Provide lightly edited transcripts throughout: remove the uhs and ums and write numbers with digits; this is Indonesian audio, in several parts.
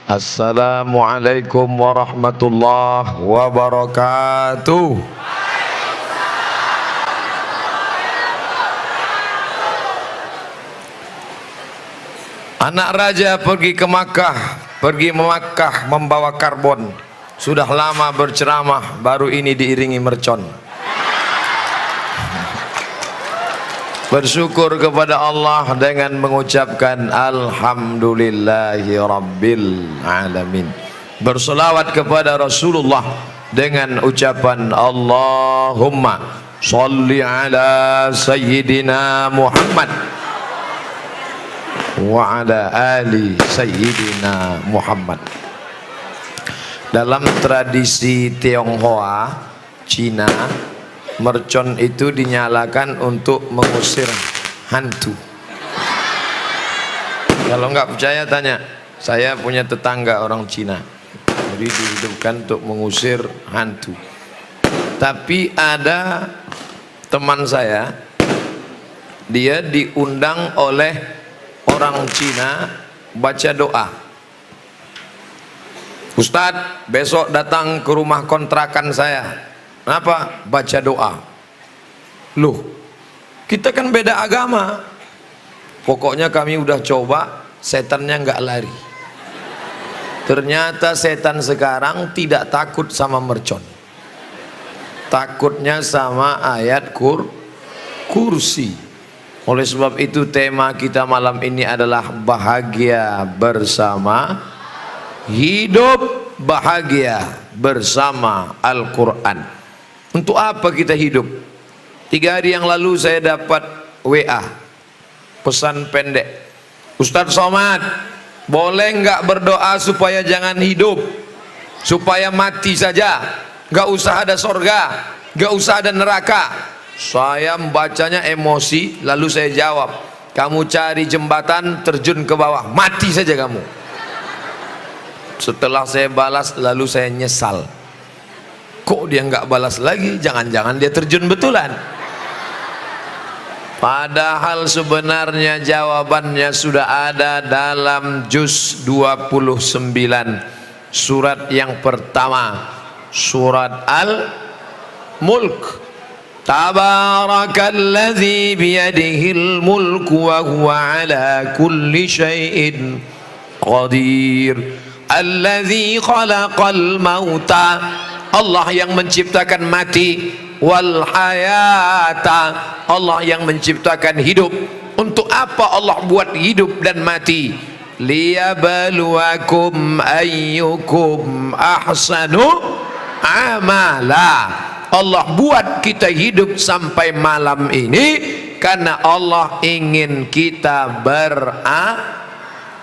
Assalamualaikum warahmatullahi wabarakatuh. Anak raja pergi ke Makkah, pergi ke Makkah membawa karbon. Sudah lama berceramah, baru ini diiringi mercon. Bersyukur kepada Allah dengan mengucapkan Alhamdulillahi Rabbil Alamin. Berselawat kepada Rasulullah dengan ucapan Allahumma Salli ala Sayyidina Muhammad wa ala ali Sayyidina Muhammad. Dalam tradisi Tionghoa, Cina, mercon itu dinyalakan untuk mengusir hantu. Kalau nggak percaya tanya, saya punya tetangga orang Cina, jadi dihidupkan untuk mengusir hantu. Tapi ada teman saya, dia diundang oleh orang Cina baca doa. Ustadz, besok datang ke rumah kontrakan saya. Kenapa? Baca doa. Loh, kita kan beda agama. Pokoknya kami udah coba, setannya nggak lari. Ternyata setan sekarang tidak takut sama mercon, takutnya sama ayat kursi. Oleh sebab itu tema kita malam ini adalah bahagia bersama, hidup bahagia bersama Al-Quran. Untuk apa kita hidup? 3 hari yang lalu saya dapat WA, pesan pendek. Ustadz Somad, boleh nggak berdoa supaya jangan hidup, supaya mati saja, nggak usah ada sorga, nggak usah ada neraka. Saya membacanya emosi, lalu saya jawab, kamu cari jembatan, terjun ke bawah, mati saja kamu. Setelah saya balas, lalu saya nyesal. Kok dia nggak balas lagi? Jangan-jangan dia terjun betulan. Padahal sebenarnya jawabannya sudah ada dalam juz 29, surat yang pertama, surat Al-Mulk. Tabarakalladzi biyadihil mulku wa huwa ala kulli syai'in qadir. Alladzi khalaqal mauta, Allah yang menciptakan mati, wal hayata, Allah yang menciptakan hidup. Untuk apa Allah buat hidup dan mati? Liyabluwakum ayyukum ahsanu amala. Allah buat kita hidup sampai malam ini karena Allah ingin kita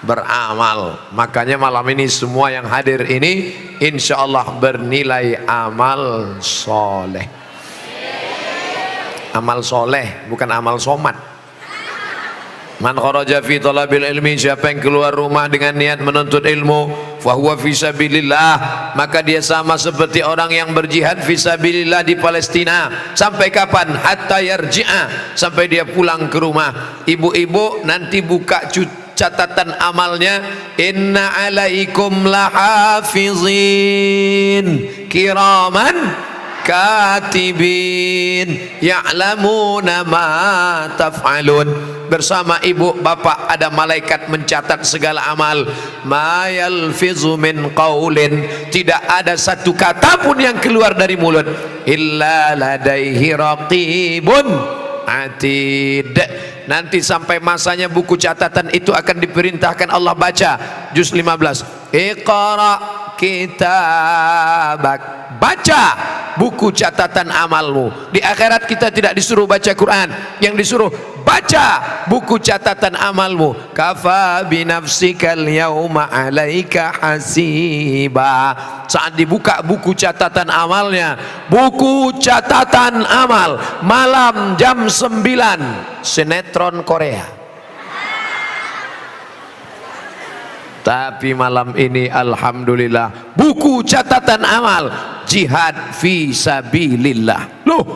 beramal. Makanya malam ini semua yang hadir ini insya Allah bernilai amal soleh. Amal soleh, bukan amal somat. Man kharaja fi talabil ilmi, siapa yang keluar rumah dengan niat menuntut ilmu, fahuwa fi sabilillah, maka dia sama seperti orang yang berjihad fi sabilillah di Palestina. Sampai kapan? Hatta yarji'a, sampai dia pulang ke rumah. Ibu-ibu nanti buka catatan amalnya, inna alaikum lahafizin kiraman katibin ya'lamuna ma taf'alun. Bersama ibu bapak ada malaikat mencatat segala amal. Ma yalfizu min qaulin, tidak ada satu kata pun yang keluar dari mulut, illa ladaihi raqibun atid. Nanti sampai masanya buku catatan itu akan diperintahkan Allah baca. Juz 15, Iqra kitabak, baca buku catatan amalmu. Di akhirat kita tidak disuruh baca Quran, yang disuruh baca buku catatan amalmu. Kafa binafsikal yauma alaika hasiba. Saat dibuka buku catatan amalnya, buku catatan amal, malam jam 9, sinetron Korea. Tapi malam ini alhamdulillah buku catatan amal jihad fi sabilillah. Loh,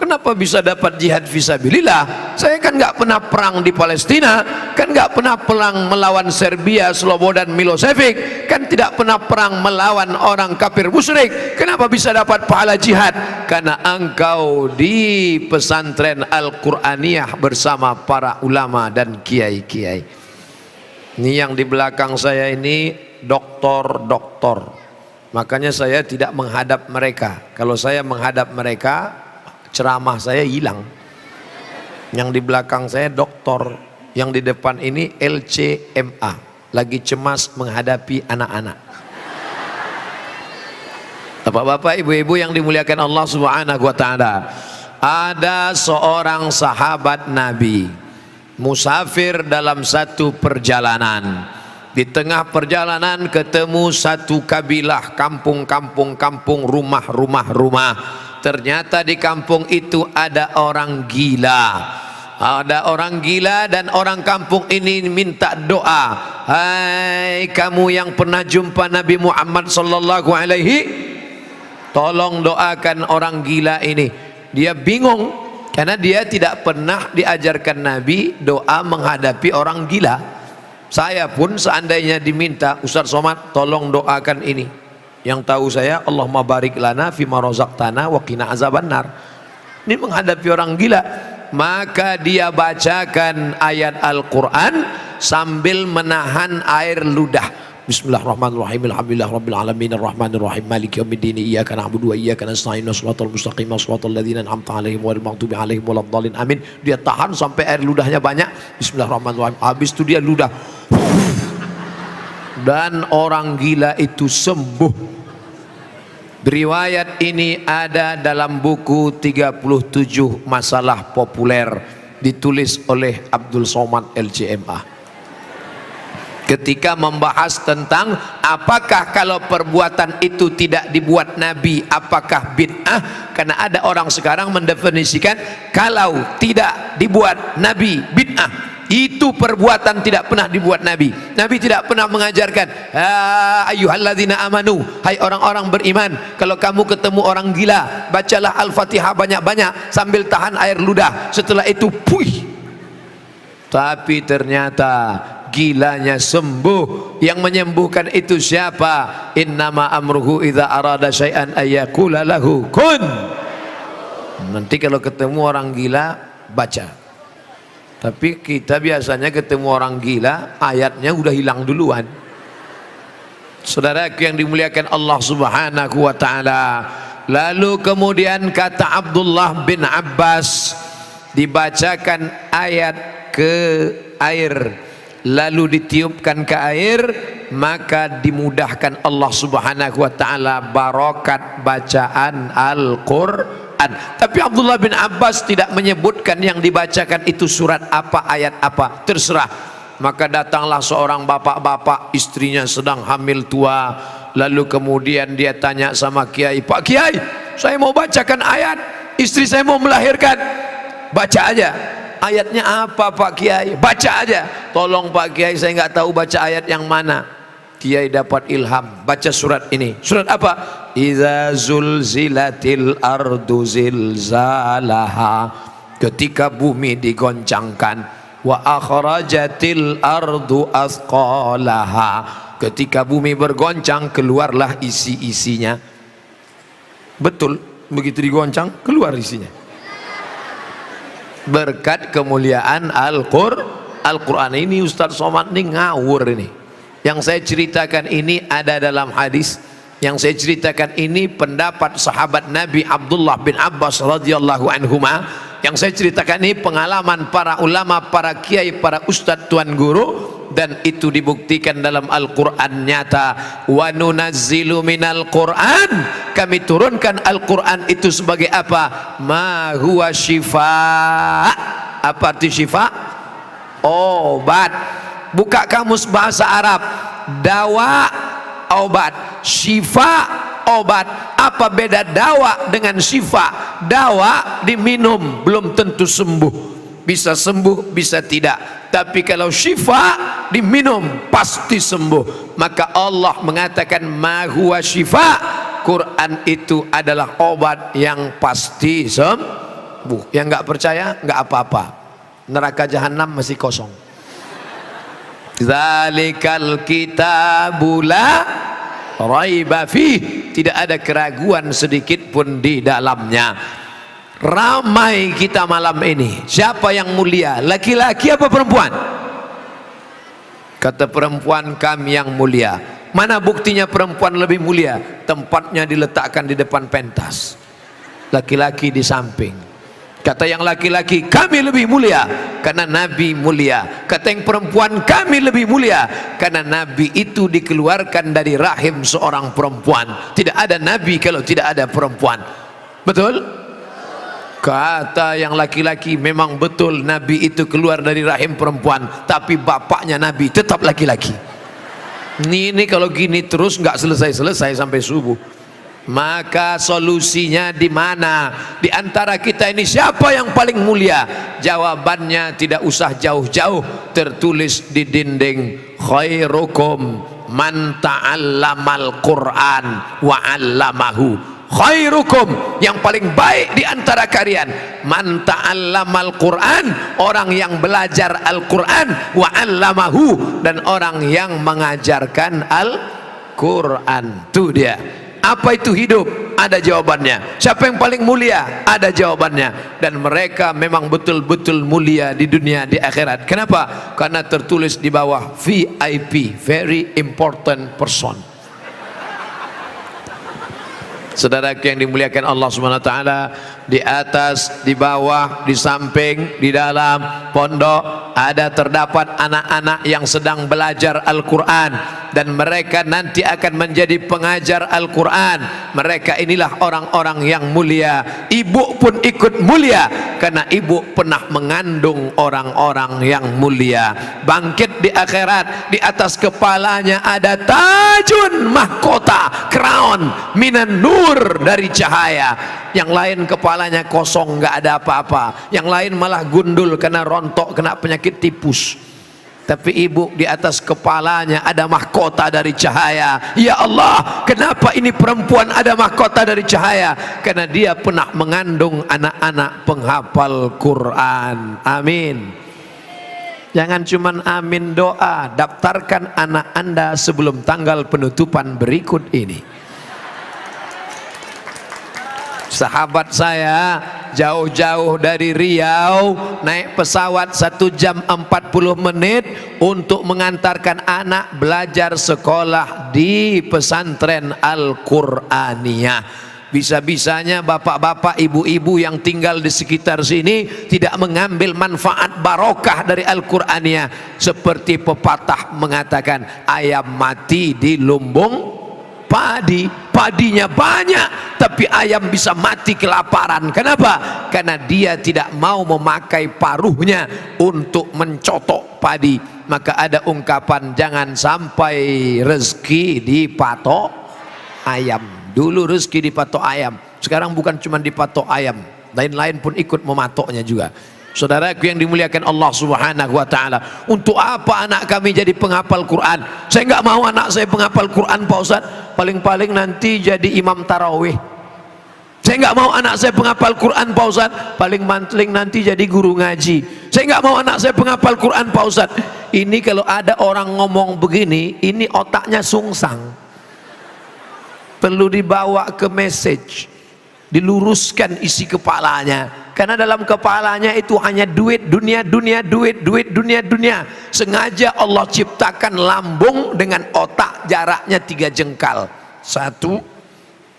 kenapa bisa dapat jihad fisabilillah? Saya kan nggak pernah perang di Palestina, kan nggak pernah perang melawan Serbia, Slobodan Milosevic, kan tidak pernah perang melawan orang kafir musyrik. Kenapa bisa dapat pahala jihad? Karena engkau di pesantren Al-Qur'aniyah bersama para ulama dan kiai-kiai. Ini yang di belakang saya ini doktor-doktor. Makanya saya tidak menghadap mereka. Kalau saya menghadap mereka, ceramah saya hilang. Yang di belakang saya doktor, yang di depan ini LCMA, lagi cemas menghadapi anak-anak. Bapak-bapak, ibu-ibu yang dimuliakan Allah Subhanahu wa taala. Ada seorang sahabat Nabi musafir dalam satu perjalanan. Di tengah perjalanan ketemu satu kabilah, kampung, rumah. Ternyata di kampung itu ada orang gila. Ada orang gila dan orang kampung ini minta doa. Hai kamu yang pernah jumpa Nabi Muhammad sallallahu alaihi, tolong doakan orang gila ini. Dia bingung karena dia tidak pernah diajarkan Nabi doa menghadapi orang gila. Saya pun seandainya diminta, Ustaz Somad tolong doakan ini, yang tahu saya Allahumma barik lana fima razaqtana wa qina azabannar. Ini menghadapi orang gila, maka dia bacakan ayat Al-Quran sambil menahan air ludah. Bismillahirrahmanirrahim. Alhamdulillahirabbil alamin arrahmanir rahim maliki yaumiddin iyyaka na'budu wa iyyaka nasta'in shiratal mustaqim shiratal ladzina an'amta 'alaihim ghairil maghdubi alaihim waladdallin amin. Dia tahan sampai air ludahnya banyak. Bismillahirrahmanirrahim. Habis itu dia ludah. Dan orang gila itu sembuh. Riwayat ini ada dalam buku 37 masalah populer, ditulis oleh Abdul Somad LCMA. Ketika membahas tentang apakah kalau perbuatan itu tidak dibuat Nabi, apakah bid'ah? Karena ada orang sekarang mendefinisikan kalau tidak dibuat Nabi bid'ah. Itu perbuatan tidak pernah dibuat Nabi. Nabi tidak pernah mengajarkan ayyuhalladzina amanu, hai orang-orang beriman, kalau kamu ketemu orang gila, bacalah Al-Fatihah banyak-banyak sambil tahan air ludah. Setelah itu puih. Tapi ternyata gilanya sembuh. Yang menyembuhkan itu siapa? Innama amruhu idza arada syai'an ayyakula lahu kun. Nanti kalau ketemu orang gila baca. Tapi kita biasanya ketemu orang gila, ayatnya udah hilang duluan. Saudaraku yang dimuliakan Allah Subhanahu wa taala. Lalu kemudian kata Abdullah bin Abbas, dibacakan ayat ke air, lalu ditiupkan ke air, maka dimudahkan Allah Subhanahu wa taala barokat bacaan Al-Qur'an. Tapi Abdullah bin Abbas tidak menyebutkan yang dibacakan itu surat apa, ayat apa, terserah. Maka datanglah seorang bapak-bapak, istrinya sedang hamil tua. Lalu kemudian dia tanya sama kiai, Pak Kiai, saya mau bacakan ayat, istri saya mau melahirkan. Baca aja. Ayatnya apa Pak Kiai? Baca aja. Tolong Pak Kiai, saya nggak tahu baca ayat yang mana. Kiai dapat ilham, baca surat ini. Surat apa? Idza zulzilatil ardu zilzalaha, ketika bumi digoncangkan. Wa akhrajatil ardu athqalaha, ketika bumi bergoncang keluarlah isi-isinya. Betul, begitu digoncang keluar isinya. Berkat kemuliaan Al-Quran ini. Ustaz Somad ini ngawur ini. Yang saya ceritakan ini ada dalam hadis. Yang saya ceritakan ini pendapat sahabat Nabi Abdullah bin Abbas radhiyallahu anhuma. Yang saya ceritakan ini pengalaman para ulama, para kiai, para ustadz tuan guru, dan itu dibuktikan dalam Al-Quran nyata. Wa nunazzilu minal Quran, kami turunkan Al-Quran itu sebagai apa? Ma huwa syifa. Apa arti syifa? Obat. Buka kamus bahasa Arab. Dawa, obat. Syifa, obat. Apa beda dawa dengan syifa? Dawa diminum belum tentu sembuh, bisa sembuh bisa tidak. Tapi kalau syifa diminum pasti sembuh. Maka Allah mengatakan ma huwa syifa, Quran itu adalah obat yang pasti Yang nggak percaya nggak apa-apa, neraka jahanam masih kosong. Zalikal kitabula raiba fih, tidak ada keraguan sedikit pun di dalamnya. Ramai kita malam ini, siapa yang mulia, laki-laki apa perempuan? Kata perempuan, kami yang mulia. Mana buktinya perempuan lebih mulia? Tempatnya diletakkan di depan pentas, laki-laki di samping. Kata yang laki-laki, kami lebih mulia karena Nabi mulia. Kata yang perempuan, kami lebih mulia karena Nabi itu dikeluarkan dari rahim seorang perempuan. Tidak ada Nabi kalau tidak ada perempuan. Betul? Kata yang laki-laki, memang betul Nabi itu keluar dari rahim perempuan, tapi bapaknya Nabi tetap laki-laki. Ini kalau gini terus nggak selesai-selesai sampai subuh. Maka solusinya di mana? Di antara kita ini siapa yang paling mulia? Jawabannya tidak usah jauh-jauh, tertulis di dinding, khairukum man ta'allamal Qur'an wa 'allamahu. Khairukum, yang paling baik di antara kalian, man ta'allamal Qur'an, orang yang belajar Al-Qur'an, wa 'allamahu, dan orang yang mengajarkan Al-Qur'an. Itu dia. Apa itu hidup? Ada jawabannya. Siapa yang paling mulia? Ada jawabannya. Dan mereka memang betul-betul mulia di dunia, di akhirat. Kenapa? Karena tertulis di bawah VIP, very important person. Saudara yang dimuliakan Allah Subhanahu wa taala, di atas, di bawah, di samping, di dalam pondok ada terdapat anak-anak yang sedang belajar Al-Qur'an, dan mereka nanti akan menjadi pengajar Al-Qur'an. Mereka inilah orang-orang yang mulia. Ibu pun ikut mulia karena ibu pernah mengandung orang-orang yang mulia. Bangkit di akhirat, di atas kepalanya ada tajun, mahkota, crown minan nur, dari cahaya. Yang lain kepalanya kosong, nggak ada apa-apa. Yang lain malah gundul kena rontok, kena penyakit tipus. Tapi ibu di atas kepalanya ada mahkota dari cahaya. Ya Allah, kenapa ini perempuan ada mahkota dari cahaya? Karena dia pernah mengandung anak-anak penghafal Quran. Amin. Jangan cuman amin doa, daftarkan anak Anda sebelum tanggal penutupan berikut ini. Sahabat saya jauh-jauh dari Riau naik pesawat 1 jam 40 menit untuk mengantarkan anak belajar sekolah di pesantren Al-Qur'aniyah. Bisa-bisanya bapak-bapak, ibu-ibu yang tinggal di sekitar sini tidak mengambil manfaat barokah dari Al-Qur'aniyah. Seperti pepatah mengatakan, ayam mati di lumbung padi, padinya banyak tapi ayam bisa mati kelaparan. Kenapa? Karena dia tidak mau memakai paruhnya untuk mencotok padi. Maka ada ungkapan, jangan sampai rezeki dipatok ayam. Dulu rezeki dipatok ayam, sekarang bukan cuma dipatok ayam, lain-lain pun ikut mematoknya juga. Saudaraku yang dimuliakan Allah Subhanahu wa taala, untuk apa anak kami jadi penghafal Quran? Saya nggak mau anak saya penghafal Quran, Pak Ustaz. Paling-paling nanti jadi imam tarawih. Saya nggak mau anak saya penghafal Quran, Pak Ustaz. Paling nanti jadi guru ngaji. Saya nggak mau anak saya penghafal Quran, Pak Ustaz. Ini kalau ada orang ngomong begini, ini otaknya sungsang. Perlu dibawa ke message, diluruskan isi kepalanya. Karena dalam kepalanya itu hanya duit, dunia, dunia, duit, duit, dunia, dunia. Sengaja Allah ciptakan lambung dengan otak jaraknya 3 jengkal. 1,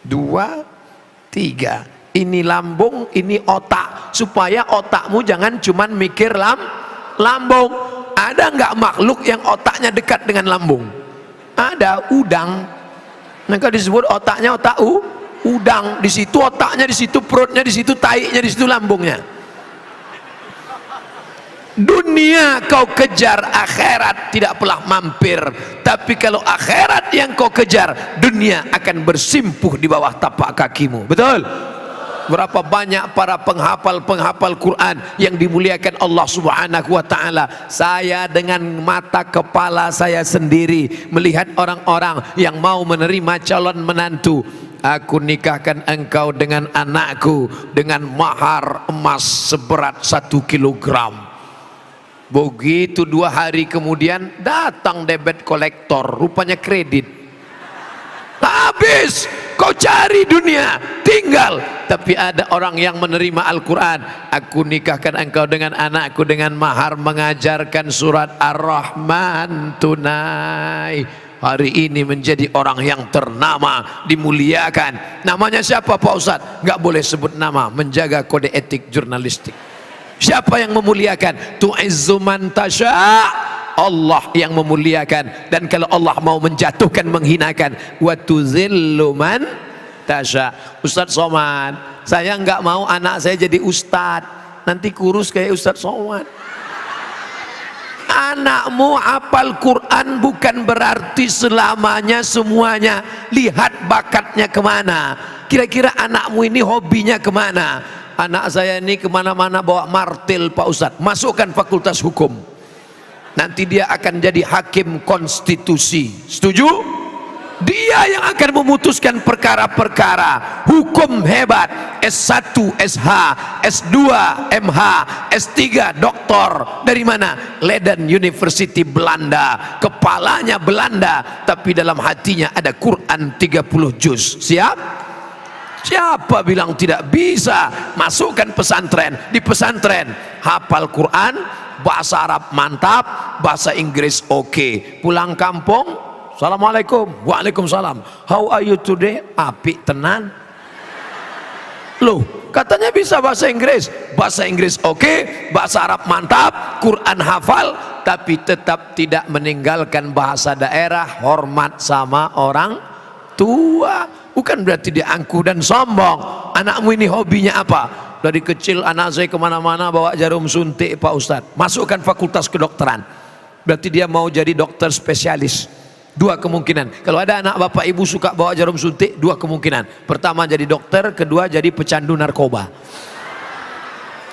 2, 3. Ini lambung, ini otak. Supaya otakmu jangan cuman mikir lambung. Ada nggak makhluk yang otaknya dekat dengan lambung? Ada, udang. Maka disebut otaknya otak udang. Di situ otaknya, di situ perutnya, di situ taiknya, di situ lambungnya. Dunia kau kejar, akhirat tidak pernah mampir. Tapi kalau akhirat yang kau kejar, dunia akan bersimpuh di bawah tapak kakimu. Betul? Berapa banyak para penghafal Quran yang dimuliakan Allah Subhanahu wa taala. Saya dengan mata kepala saya sendiri melihat orang-orang yang mau menerima calon menantu. aku nikahkan engkau dengan anakku dengan mahar emas seberat 1 kilogram. Begitu 2 hari kemudian datang debit kolektor, rupanya kredit. Habis, kau cari dunia, tinggal. Tapi ada orang yang menerima Al-Quran. Aku nikahkan engkau dengan anakku dengan mahar mengajarkan surat Ar-Rahman tunai. Hari ini menjadi orang yang ternama, dimuliakan. Namanya siapa Pak Ustadz? Nggak boleh sebut nama, menjaga kode etik jurnalistik. Siapa yang memuliakan? Tu'izzu man tasha', Allah yang memuliakan. Dan kalau Allah mau menjatuhkan, menghinakan, wa tuzillu man tasha'. Ustadz Somad, saya nggak mau anak saya jadi ustadz, nanti kurus kayak Ustadz Somad. Anakmu hafal Quran bukan berarti selamanya semuanya. Lihat bakatnya kemana. Kira-kira anakmu ini hobinya kemana? Anak saya ini kemana-mana bawa martil Pak Ustadz. Masukkan fakultas hukum, nanti dia akan jadi hakim konstitusi. Setuju? Dia yang akan memutuskan perkara-perkara hukum hebat. S1, SH, S2, MH, S3, doktor. Dari mana? Leiden University Belanda. Kepalanya Belanda, tapi dalam hatinya ada Quran 30 juz. Siap? Siapa bilang tidak bisa? Masukkan pesantren. Di pesantren hafal Quran, bahasa Arab mantap, bahasa Inggris oke. Pulang kampung, Assalamualaikum. Waalaikumsalam. How are you today? Apik tenan. Loh, katanya bisa bahasa Inggris. Bahasa Inggris oke, bahasa Arab mantap, Quran hafal, tapi tetap tidak meninggalkan bahasa daerah, hormat sama orang tua. Bukan berarti dia angkuh dan sombong. Anakmu ini hobinya apa? Dari kecil anak saya kemana-mana bawa jarum suntik Pak Ustadz. Masukkan fakultas kedokteran. Berarti dia mau jadi dokter spesialis. 2 kemungkinan. Kalau ada anak bapak ibu suka bawa jarum suntik, 2 kemungkinan. Pertama jadi dokter, kedua jadi pecandu narkoba.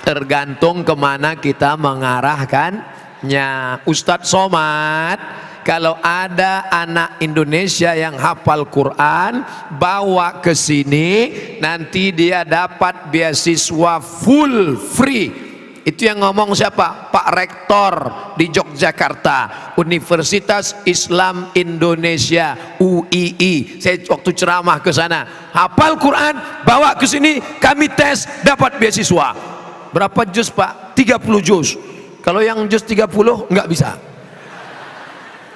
Tergantung kemana kita mengarahkannya. Ustadz Somad, kalau ada anak Indonesia yang hafal Quran, bawa ke sini, nanti dia dapat beasiswa full free. Itu yang ngomong siapa? Pak Rektor di Yogyakarta, Universitas Islam Indonesia, UII. Saya waktu ceramah ke sana, hafal Quran, bawa ke sini, kami tes, dapat beasiswa. Berapa juz Pak? 30 juz. Kalau yang juz 30 nggak bisa.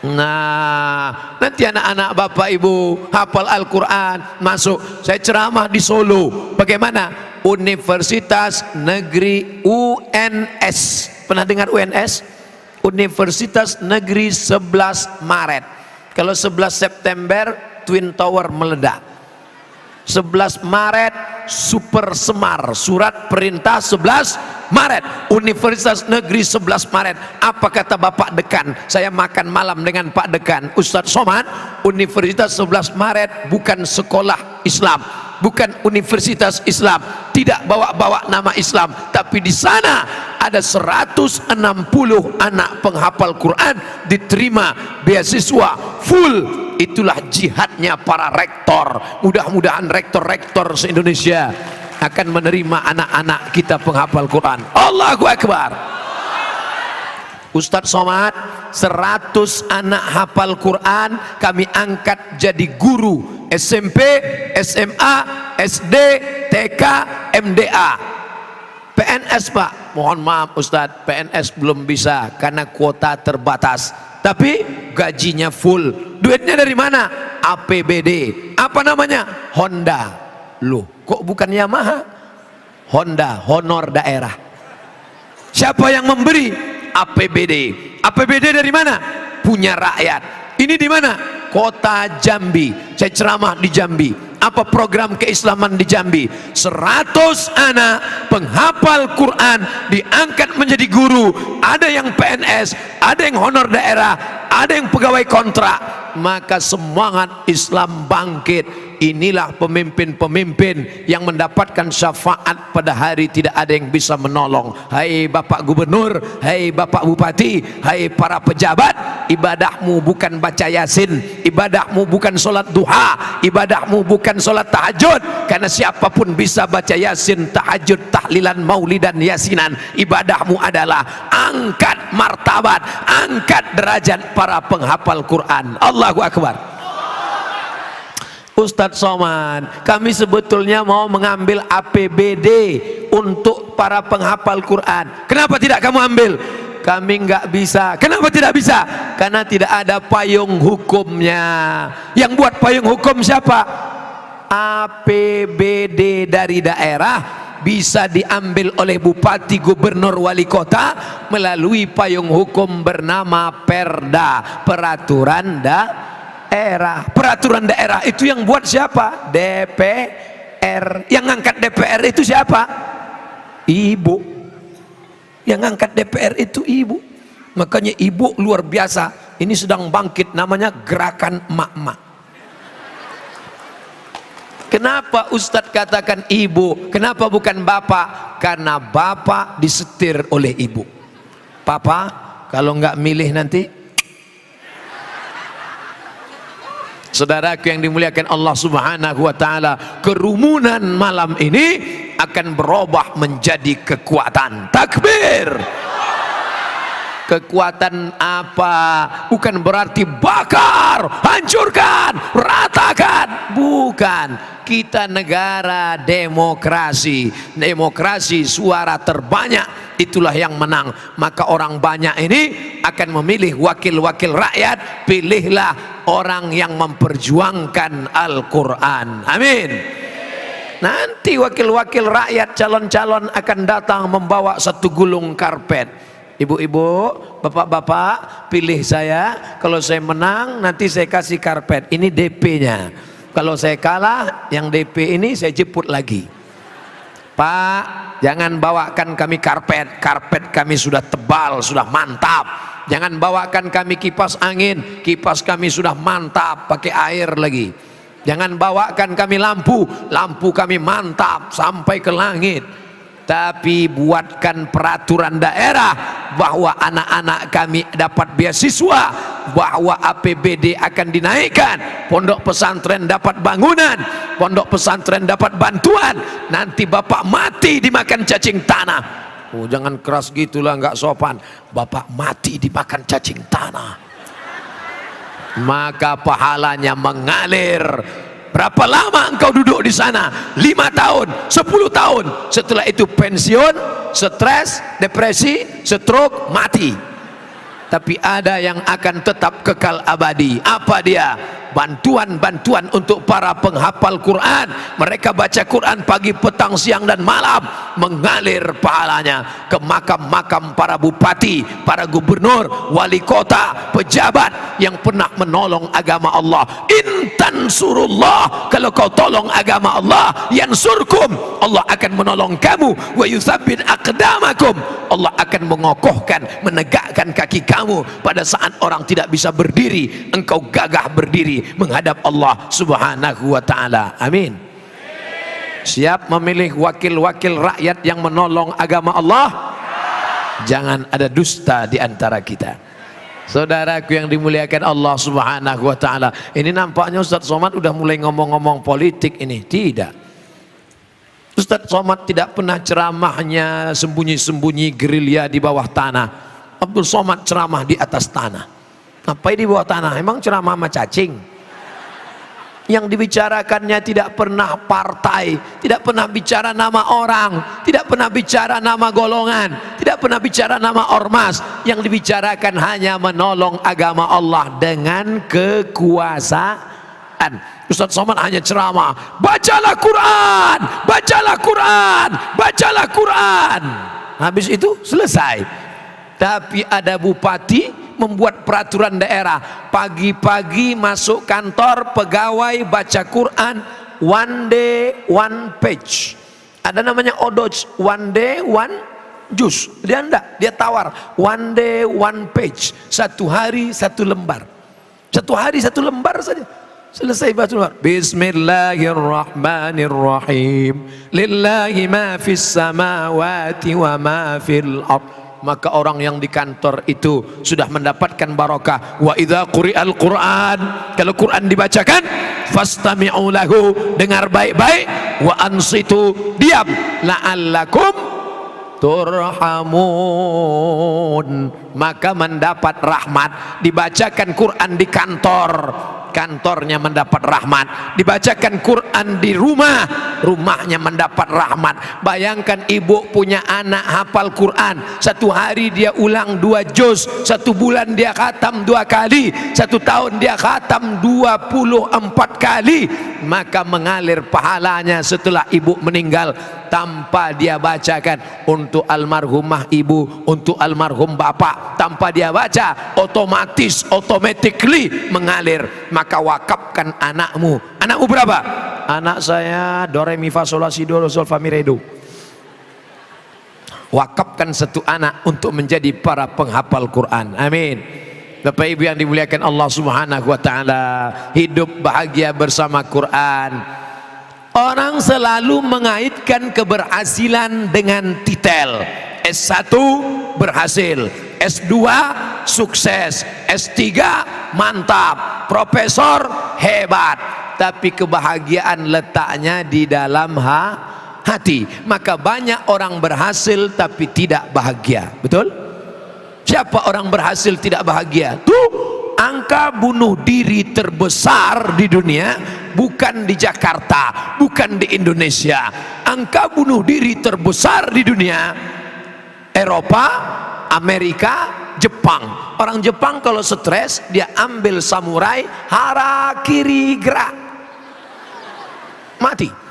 Nah, nanti anak-anak bapak ibu hafal Al-Quran, masuk. Saya ceramah di Solo. Bagaimana? Universitas Negeri UNS. Pernah dengar UNS? Universitas Negeri 11 Maret. Kalau 11 September Twin Tower meledak. 11 Maret Super Semar, surat perintah 11 Maret. Universitas Negeri 11 Maret. Apa kata Bapak Dekan? Saya makan malam dengan Pak Dekan. Ustadz Somad, Universitas 11 Maret bukan sekolah Islam, bukan universitas Islam, tidak bawa-bawa nama Islam, tapi di sana ada 160 anak penghafal Quran diterima beasiswa full. Itulah jihadnya para rektor. Mudah-mudahan rektor-rektor se-Indonesia akan menerima anak-anak kita penghafal Quran. Allahu Akbar. Ustadz Somad, 100 anak hafal Quran kami angkat jadi guru SMP, SMA, SD, TK, MDA. PNS Pak, mohon maaf Ustadz, PNS belum bisa karena kuota terbatas, tapi gajinya full. Duitnya dari mana? APBD. Apa namanya? Honda. Loh, kok bukan Yamaha? Honda, honor daerah. Siapa yang memberi? APBD. APBD dari mana? Punya rakyat. Ini di mana? Kota Jambi. Saya ceramah di Jambi. Apa program keislaman di Jambi? 100 anak penghafal Quran diangkat menjadi guru. Ada yang PNS, ada yang honor daerah, ada yang pegawai kontrak. Maka semangat Islam bangkit. inilah pemimpin-pemimpin yang mendapatkan syafaat pada hari tidak ada yang bisa menolong. Hai Bapak Gubernur, hai Bapak Bupati, hai para pejabat, ibadahmu bukan baca Yasin, ibadahmu bukan sholat duha, ibadahmu bukan sholat tahajud, karena siapapun bisa baca Yasin, tahajud, tahlilan, maulidan, yasinan. Ibadahmu adalah angkat martabat, angkat derajat para penghafal Quran. Allahu Akbar. Ustadz Somad, kami sebetulnya mau mengambil APBD untuk para penghafal Quran. Kenapa tidak kamu ambil? Kami nggak bisa. Kenapa tidak bisa? Karena tidak ada payung hukumnya. Yang buat payung hukum siapa? APBD dari daerah bisa diambil oleh bupati, gubernur, wali kota melalui payung hukum bernama Perda, peraturan daerah. Peraturan daerah itu yang buat siapa? DPR. Yang ngangkat DPR itu siapa? Ibu. Yang ngangkat DPR itu ibu. Makanya ibu luar biasa. Ini sedang bangkit, namanya gerakan emak-emak. Kenapa Ustadz katakan ibu? Kenapa bukan bapak? Karena bapak disetir oleh ibu. Papa kalau nggak milih nanti. Saudaraku yang dimuliakan Allah Subhanahu wa taala, kerumunan malam ini akan berubah menjadi kekuatan. Takbir. Kekuatan apa? Bukan berarti bakar, hancurkan, ratakan. Bukan. Kita negara demokrasi. Demokrasi suara terbanyak, itulah yang menang. Maka orang banyak ini akan memilih wakil-wakil rakyat. Pilihlah orang yang memperjuangkan Al-Quran. Amin. Nanti wakil-wakil rakyat, calon-calon akan datang membawa satu gulung karpet. Ibu-ibu, bapak-bapak, pilih saya. Kalau saya menang, nanti saya kasih karpet. Ini DP-nya. Kalau saya kalah, yang DP ini saya jemput lagi. Pak, jangan bawakan kami karpet. Karpet kami sudah tebal, sudah mantap. Jangan bawakan kami kipas angin. Kipas kami sudah mantap, pakai air lagi. Jangan bawakan kami lampu. Lampu kami mantap, sampai ke langit. Tapi buatkan peraturan daerah bahwa anak-anak kami dapat beasiswa, bahwa APBD akan dinaikkan, pondok pesantren dapat bangunan, pondok pesantren dapat bantuan. Nanti bapak mati dimakan cacing tanah. Oh, jangan keras gitulah, nggak sopan. Bapak mati dimakan cacing tanah, maka pahalanya mengalir. Berapa lama engkau duduk di sana? 5 tahun, 10 tahun. Setelah itu pensiun, stres, depresi, stroke, mati. Tapi ada yang akan tetap kekal abadi. Apa dia? Bantuan-bantuan untuk para penghafal Quran. Mereka baca Quran pagi, petang, siang dan malam. Mengalir pahalanya ke makam-makam para bupati, para gubernur, wali kota, pejabat yang pernah menolong agama Allah. Intan surullah, kalau kau tolong agama Allah, yansurkum, Allah akan menolong kamu. Wa yutsabbit aqdamakum, Allah akan mengokohkan, menegakkan kaki kamu pada saat orang tidak bisa berdiri. Engkau gagah berdiri menghadap Allah Subhanahu wa ta'ala. Amin. Siap memilih wakil-wakil rakyat yang menolong agama Allah? Jangan ada dusta di antara kita. Saudaraku yang dimuliakan Allah Subhanahu wa ta'ala, ini nampaknya Ustadz Somad udah mulai ngomong-ngomong politik ini. Tidak. Ustadz Somad tidak pernah ceramahnya sembunyi-sembunyi gerilya di bawah tanah. Abdul Somad ceramah di atas tanah. Apa di bawah tanah? Emang ceramah sama cacing? Yang dibicarakannya tidak pernah partai, tidak pernah bicara nama orang, tidak pernah bicara nama golongan, tidak pernah bicara nama ormas. Yang dibicarakan hanya menolong agama Allah dengan kekuasaan. Ustadz Somad hanya ceramah, bacalah Quran, bacalah Quran, bacalah Quran. Habis itu selesai. Tapi ada bupati membuat peraturan daerah, pagi-pagi masuk kantor pegawai baca Quran, one day one page. Ada namanya odoj, one day one juz. Dia enggak, dia tawar one day one page, satu hari satu lembar. Satu hari satu lembar saja. Selesai baca Bismillahirrahmanirrahim. Lillahi ma fis samawati wa ma fil ardh. Maka orang yang di kantor itu sudah mendapatkan barokah. Wa idza quri'al Qur'an, kalau Quran dibacakan, fastami'u lahu, dengar baik-baik, wa ansitu, diam, la'allakum turhamun, maka mendapat rahmat. Dibacakan Quran di kantor, kantornya mendapat rahmat. Dibacakan Quran di rumah, rumahnya mendapat rahmat. Bayangkan ibu punya anak hafal Quran, satu hari dia ulang 2 juz, 1 bulan dia khatam 2 kali, 1 tahun dia khatam 24 kali, maka mengalir pahalanya setelah ibu meninggal tanpa dia bacakan. Untuk almarhumah ibu, untuk almarhum bapak, tanpa dia baca, otomatis, automatically mengalir. Maka wakafkan anakmu. Anakmu berapa? Anak saya do re mi fa sol la si do sol fa mi re do. Wakafkan satu anak untuk menjadi para penghafal Quran. Amin. Bapak Ibu yang dimuliakan Allah Subhanahu wa taala, hidup bahagia bersama Quran. Orang selalu mengaitkan keberhasilan dengan titel. S1 berhasil, S2 sukses, S3 mantap, profesor hebat. Tapi kebahagiaan letaknya di dalam hati. Maka banyak orang berhasil tapi tidak bahagia. Betul? Siapa orang berhasil tidak bahagia? Tuh, angka bunuh diri terbesar di dunia bukan di Jakarta, bukan di Indonesia. Angka bunuh diri terbesar di dunia Eropa, Amerika, Jepang. Orang Jepang kalau stres dia ambil samurai, harakiri, gerak, mati.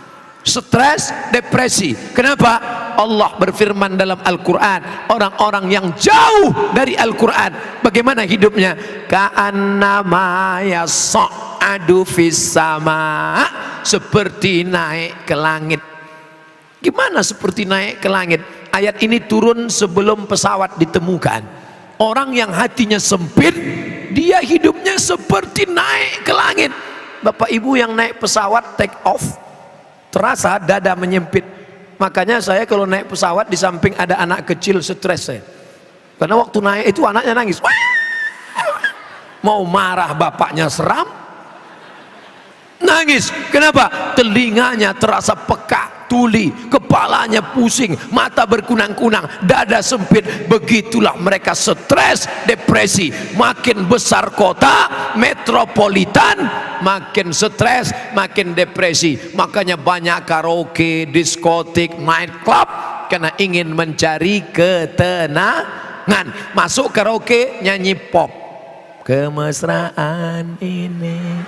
Stres, depresi. Kenapa? Allah berfirman dalam Al-Quran, orang-orang yang jauh dari Al-Quran bagaimana hidupnya? Ka'annama yas'adu fis sama, seperti naik ke langit. Gimana seperti naik ke langit? Ayat ini turun sebelum pesawat ditemukan. Orang yang hatinya sempit, dia hidupnya seperti naik ke langit. Bapak Ibu yang naik pesawat take off, terasa dada menyempit. Makanya saya kalau naik pesawat di samping ada anak kecil stres saya. Karena waktu naik itu anaknya nangis. Mau marah bapaknya seram, nangis. Kenapa? Telinganya terasa peka, tuli, kepalanya pusing, mata berkunang-kunang, dada sempit. Begitulah mereka stres, depresi. Makin besar kota metropolitan, makin stres, makin depresi. Makanya banyak karaoke, diskotik, night club, karena ingin mencari ketenangan. Masuk karaoke nyanyi pop, kemesraan ini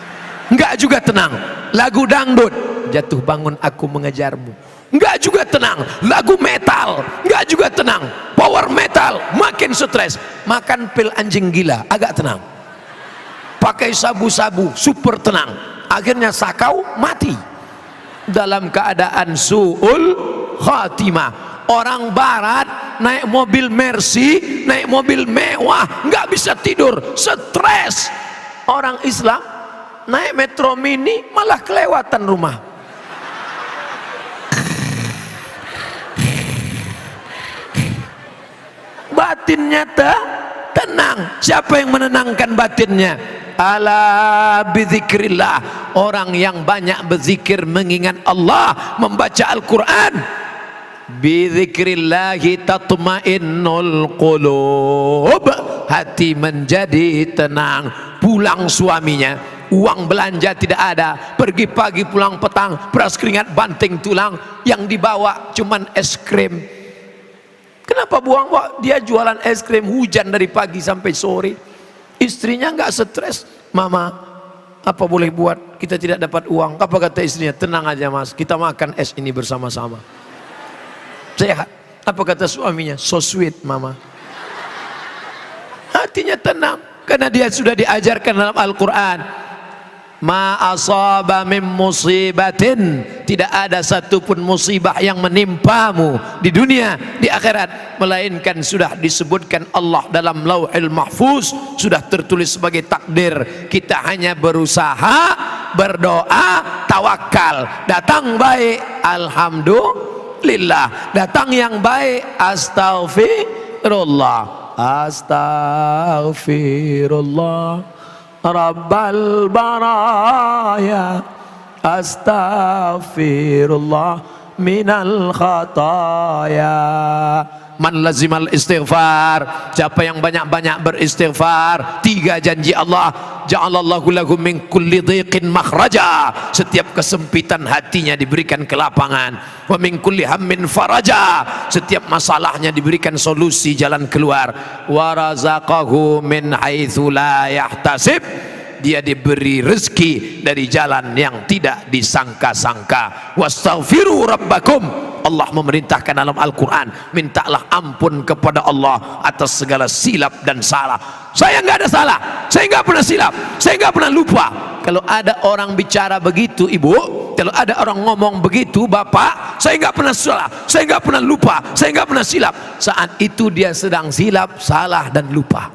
enggak juga tenang. Lagu dangdut, jatuh bangun aku mengejarmu, enggak juga tenang. Lagu metal, enggak juga tenang. Power metal, makin stres. Makan pil anjing gila, agak tenang. Pakai sabu-sabu, super tenang. Akhirnya sakau, mati dalam keadaan su'ul khatimah. Orang barat naik mobil Mercy, naik mobil mewah, nggak bisa tidur, stres. Orang Islam naik metro mini malah kelewatan rumah. Batinnya tenang. Siapa yang menenangkan batinnya? Ala bizikrillah, orang yang banyak berzikir mengingat Allah, membaca Al-Quran. Bizikrillahi tatmainnul qulub, hati menjadi tenang. Pulang suaminya, uang belanja tidak ada, pergi pagi pulang petang, beras keringat banting tulang, yang dibawa cuman es krim. Kenapa buang? Dia jualan es krim hujan dari pagi sampai sore. Istrinya nggak stres. Mama, apa boleh buat? Kita tidak dapat uang. Apa kata istrinya? Tenang aja mas, kita makan es ini bersama-sama. Sehat. Apa kata suaminya? So sweet mama. Hatinya tenang karena dia sudah diajarkan dalam Al-Quran. Ma asaba min musibatin, tidak ada satupun musibah yang menimpamu di dunia, di akhirat, melainkan sudah disebutkan Allah dalam Lauhil Mahfuz, sudah tertulis sebagai takdir. Kita hanya berusaha berdoa, tawakal. Datang baik, alhamdulillah. Datang yang baik, astaghfirullah. Astaghfirullah Rabbal baraya, astaghfirullah minal khataya. Man lazimal istighfar, siapa yang banyak-banyak beristighfar, 3 janji Allah, ja'alallahu lahu min kulli dhiqin makhraja, setiap kesempitan hatinya diberikan kelapangan, wa min kulli hammin faraja, setiap masalahnya diberikan solusi jalan keluar, wa razaqahu min haitsu la yahtasib, dia diberi rezeki dari jalan yang tidak disangka-sangka. Wastaghfiru rabbakum, Allah memerintahkan dalam Al-Quran, mintalah ampun kepada Allah atas segala silap dan salah. Saya nggak ada salah, saya nggak pernah silap, saya nggak pernah lupa. Kalau ada orang bicara begitu ibu, kalau ada orang ngomong begitu bapak, saya nggak pernah salah, saya nggak pernah lupa, saya nggak pernah silap. Saat itu dia sedang silap, salah dan lupa.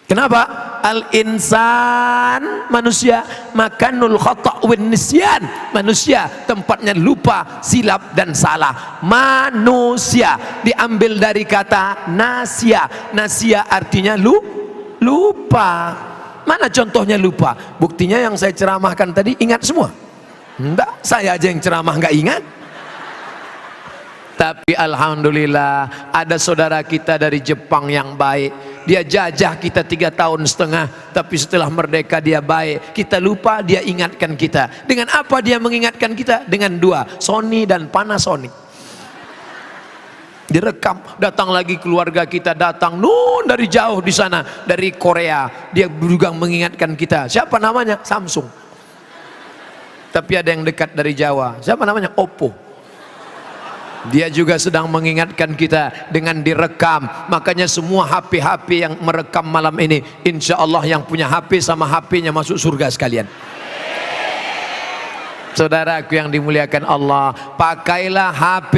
Kenapa? Al-insan, manusia, makanul khata' wan nisyan, manusia tempatnya lupa, silap dan salah. Manusia diambil dari kata nasia. Nasia artinya lupa. Mana contohnya lupa? Buktinya yang saya ceramahkan tadi ingat semua? Enggak, saya aja yang ceramah nggak ingat. Tapi alhamdulillah ada saudara kita dari Jepang yang baik. Dia jajah kita 3,5 tahun, tapi setelah merdeka dia baik. Kita lupa, dia ingatkan kita. Dengan apa dia mengingatkan kita? Dengan 2, Sony dan Panasonic. Direkam, datang lagi keluarga kita, datang dari jauh di sana, dari Korea. Dia juga mengingatkan kita. Siapa namanya? Samsung. Tapi ada yang dekat dari Jawa. Siapa namanya? Oppo. Dia juga sedang mengingatkan kita dengan direkam. Makanya semua HP-HP yang merekam malam ini, insya Allah yang punya HP sama HP-nya masuk surga sekalian. Saudaraku yang dimuliakan Allah, pakailah HP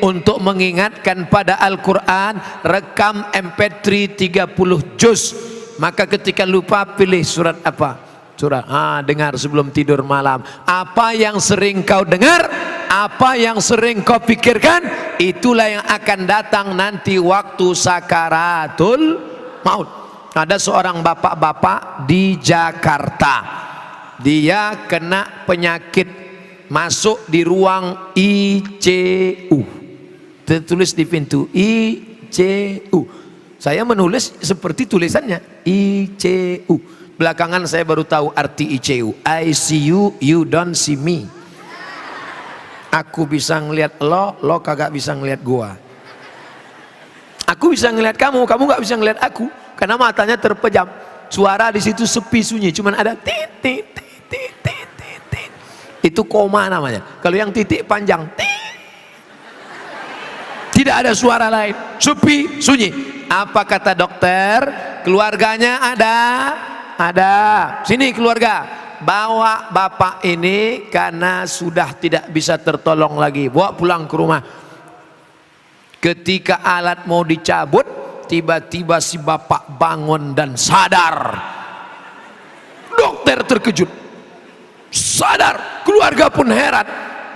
untuk mengingatkan pada Al-Quran. Rekam MP3 30 juz. Maka ketika lupa, pilih surat apa? Surat, dengar sebelum tidur malam. Apa yang sering kau dengar, apa yang sering kau pikirkan, itulah yang akan datang nanti waktu sakaratul maut. Ada seorang bapak-bapak di Jakarta, dia kena penyakit, masuk di ruang ICU, tertulis di pintu ICU. Saya menulis seperti tulisannya ICU. Belakangan saya baru tahu arti ICU. I see you, you don't see me. Aku bisa ngelihat lo kagak bisa ngelihat gua. Aku bisa ngelihat kamu, kamu gak bisa ngelihat aku, karena matanya terpejam. Suara di situ sepi sunyi, cuman ada titik, titik, titik, titik. Itu koma namanya. Kalau yang titik panjang, tidak ada suara lain, sepi sunyi. Apa kata dokter? Keluarganya ada. Sini keluarga, bawa bapak ini karena sudah tidak bisa tertolong lagi, bawa pulang ke rumah. Ketika alat mau dicabut, tiba-tiba si bapak bangun dan sadar. Dokter terkejut, sadar, keluarga pun heran,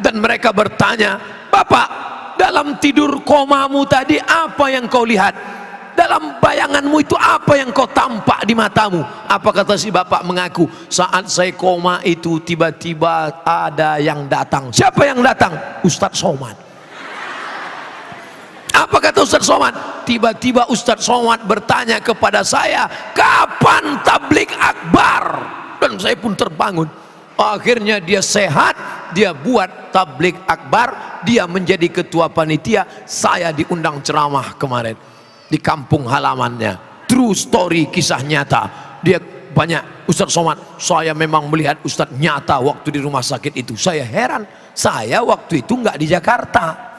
dan mereka bertanya, "Bapak, dalam tidur komamu tadi apa yang kau lihat? Dalam bayanganmu itu apa yang kau tampak di matamu?" Apa kata si bapak mengaku, "Saat saya koma itu tiba-tiba ada yang datang." Siapa yang datang? Ustadz Somad. Apa kata Ustadz Somad? Tiba-tiba Ustadz Somad bertanya kepada saya, "Kapan tablik akbar?" Dan saya pun terbangun. Akhirnya dia sehat, dia buat tablik akbar, dia menjadi ketua panitia. Saya diundang ceramah kemarin di kampung halamannya. True story, kisah nyata. Dia banyak, Ustadz Somad, saya memang melihat Ustadz nyata waktu di rumah sakit itu. Saya heran, saya waktu itu nggak di Jakarta,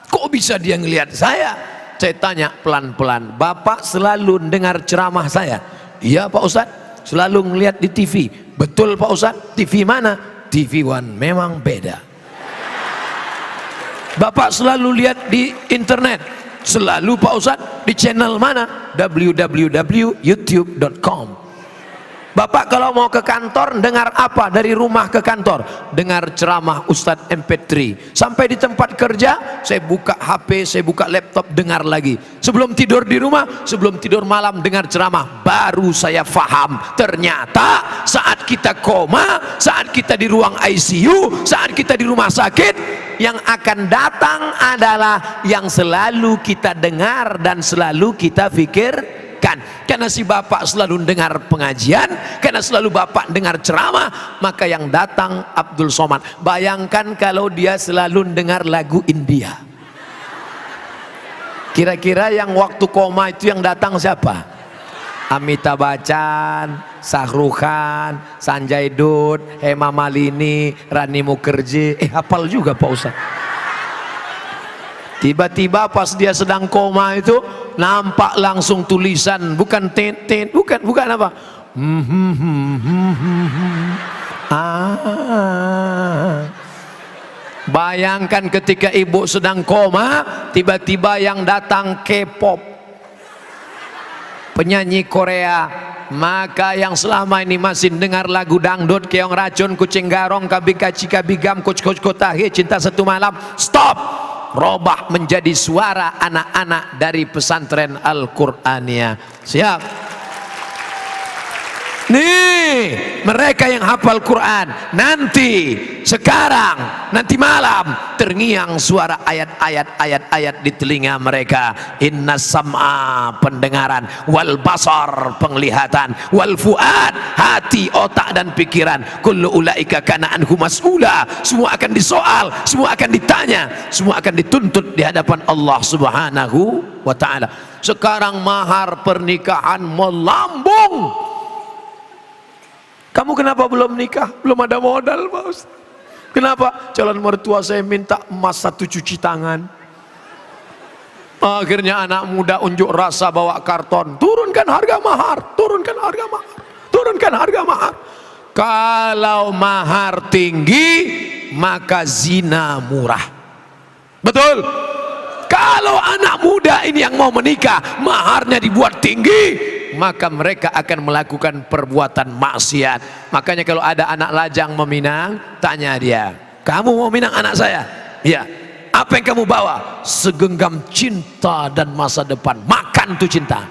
kok bisa dia ngelihat saya? Saya tanya pelan-pelan, "Bapak selalu dengar ceramah saya?" "Iya Pak Ustadz, selalu ngelihat di TV." "Betul Pak Ustadz, TV mana?" "TV One." "Memang beda." "Bapak selalu lihat di internet?" "Selalu Pak Ustadz." "Di channel mana?" "www.youtube.com." Bapak kalau mau ke kantor dengar apa? Dari rumah ke kantor dengar ceramah Ustadz MP3. Sampai di tempat kerja saya buka HP, saya buka laptop, dengar lagi. Sebelum tidur di rumah, sebelum tidur malam dengar ceramah. Baru saya faham ternyata saat kita koma, saat kita di ruang ICU, saat kita di rumah sakit, yang akan datang adalah yang selalu kita dengar dan selalu kita pikirkan. Karena si bapak selalu dengar pengajian, karena selalu bapak dengar ceramah, maka yang datang Abdul Somad. Bayangkan kalau dia selalu dengar lagu India. Kira-kira yang waktu koma itu yang datang siapa? Amitabh Bachchan, Shah Rukh Khan, Sanjay Dutt, Hema Malini, Rani Mukherjee. Hafal juga Pak Ustaz. Tiba-tiba pas dia sedang koma itu nampak langsung tulisan, bukan tet, bukan apa, Bayangkan ketika ibu sedang koma, tiba-tiba yang datang K-pop, penyanyi Korea. Maka yang selama ini masih dengar lagu dangdut, keong racun, kucing garong, kabing kaci kabigam, kuc kotahe, cinta satu malam, stop. Robah menjadi suara anak-anak dari pesantren Al-Qur'aniyah. Siap? Nih mereka yang hafal Quran, nanti sekarang nanti malam terngiang suara ayat-ayat di telinga mereka. Inna sam'a pendengaran, wal basar penglihatan, wal fuad hati, otak dan pikiran, kullu ulaika kana anhu mas'ula, semua akan disoal, semua akan ditanya, semua akan dituntut di hadapan Allah Subhanahu wa ta'ala. Sekarang mahar pernikahan melambung. Kamu kenapa belum nikah? Belum ada modal, Pak Ustaz. Kenapa? Calon mertua saya minta emas 1 cuci tangan. Akhirnya anak muda unjuk rasa bawa karton. Turunkan harga mahar, turunkan harga mahar, turunkan harga mahar. Kalau mahar tinggi, maka zina murah. Betul? Kalau anak muda ini yang mau menikah, maharnya dibuat tinggi, maka mereka akan melakukan perbuatan maksiat. Makanya kalau ada anak lajang meminang, tanya dia, kamu mau minang anak saya? Iya. Apa yang kamu bawa? Segenggam cinta dan masa depan. Makan tuh cinta.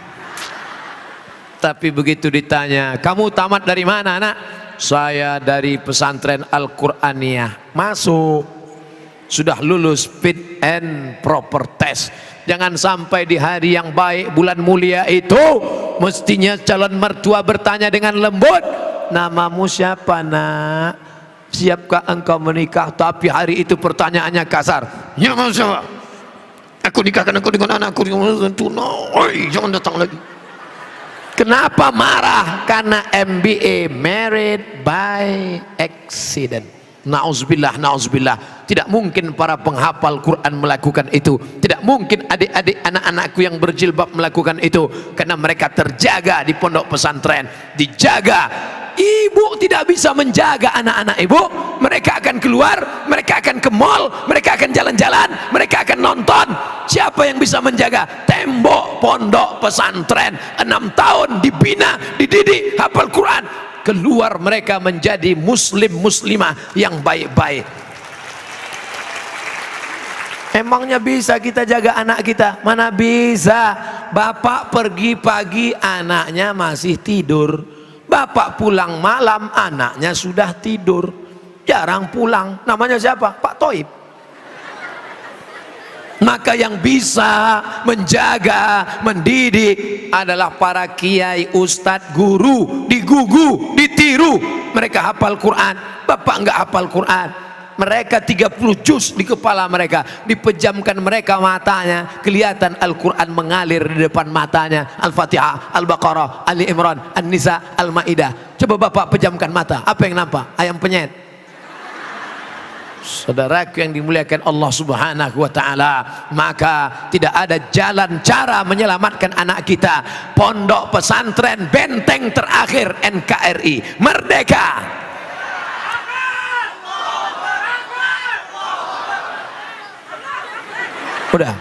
Tapi begitu ditanya, kamu tamat dari mana, nak? Saya dari pesantren Al-Qur'aniyah. Masuk. Sudah lulus fit and proper test. Jangan sampai di hari yang baik, bulan mulia itu, mestinya calon mertua bertanya dengan lembut, namamu siapa, nak? Siapkah engkau menikah? Tapi hari itu pertanyaannya kasar. Ya masa aku nikahkan engkau dengan anakku, jangan datang lagi. Kenapa marah? Karena MBA, married by accident. Nauzubillah, nauzubillah. Tidak mungkin para penghafal Quran melakukan itu. Tidak mungkin adik-adik anak-anakku yang berjilbab melakukan itu. Karena mereka terjaga di pondok pesantren, dijaga. Ibu tidak bisa menjaga anak-anak ibu. Mereka akan keluar, mereka akan ke mall, mereka akan jalan-jalan, mereka akan nonton. Siapa yang bisa menjaga? Tembok pondok pesantren 6 tahun dibina, dididik, hafal Quran. Keluar mereka menjadi muslim muslimah yang baik-baik. Emangnya bisa kita jaga anak kita? Mana bisa. Bapak pergi pagi, anaknya masih tidur. Bapak pulang malam, anaknya sudah tidur. Jarang pulang. Namanya siapa? Pak Toib. Maka yang bisa menjaga, mendidik adalah para kiai, ustadz, guru. Digugu, ditiru. Mereka hafal Quran. Bapak enggak hafal Quran. Mereka 30 juz di kepala mereka. Dipejamkan mereka matanya, kelihatan Al-Quran mengalir di depan matanya. Al-Fatihah, Al-Baqarah, Ali Imran, An-Nisa, Al-Ma'idah. Coba bapak pejamkan mata, apa yang nampak? Ayam penyet. Saudaraku yang dimuliakan Allah Subhanahu wa ta'ala, maka tidak ada jalan cara menyelamatkan anak kita. Pondok pesantren benteng terakhir NKRI, merdeka. Udah.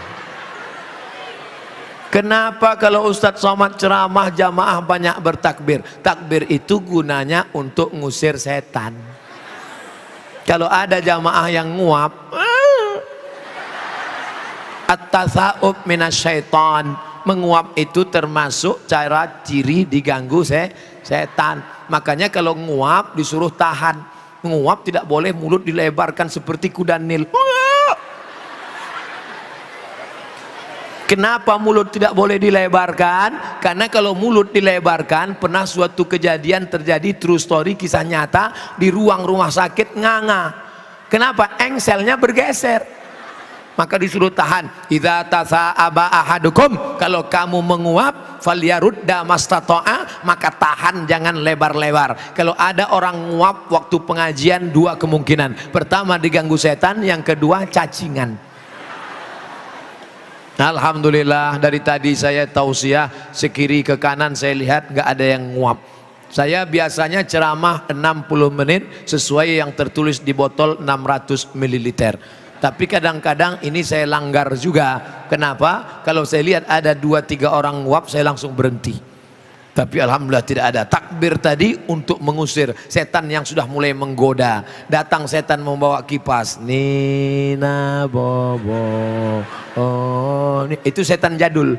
Kenapa kalau Ustadz Somad ceramah jamaah banyak bertakbir? Takbir itu gunanya untuk ngusir setan. Kalau ada jamaah yang nguap, at-tasa'ub minasyaitan, menguap itu termasuk cara ciri diganggu setan. Makanya kalau nguap disuruh tahan. Nguap tidak boleh mulut dilebarkan seperti kuda Nil. Kenapa mulut tidak boleh dilebarkan? Karena kalau mulut dilebarkan, pernah suatu kejadian terjadi, true story, kisah nyata, di ruang rumah sakit nganga. Kenapa? Engselnya bergeser. Maka disuruh tahan. Idza tasa'aba ahadukum, kalau kamu menguap, falyarudda mastata'a, maka tahan, jangan lebar-lebar. Kalau ada orang nguap waktu pengajian, dua kemungkinan. Pertama diganggu setan, yang kedua cacingan. Alhamdulillah, dari tadi saya tausiah sekiri ke kanan, saya lihat nggak ada yang nguap. Saya biasanya ceramah 60 menit sesuai yang tertulis di botol 600 ml. Tapi kadang-kadang ini saya langgar juga. Kenapa? Kalau saya lihat ada 2-3 orang nguap, saya langsung berhenti. Tapi alhamdulillah tidak ada. Takbir tadi untuk mengusir setan yang sudah mulai menggoda. Datang setan membawa kipas. Nina bobo. Oh, itu setan jadul.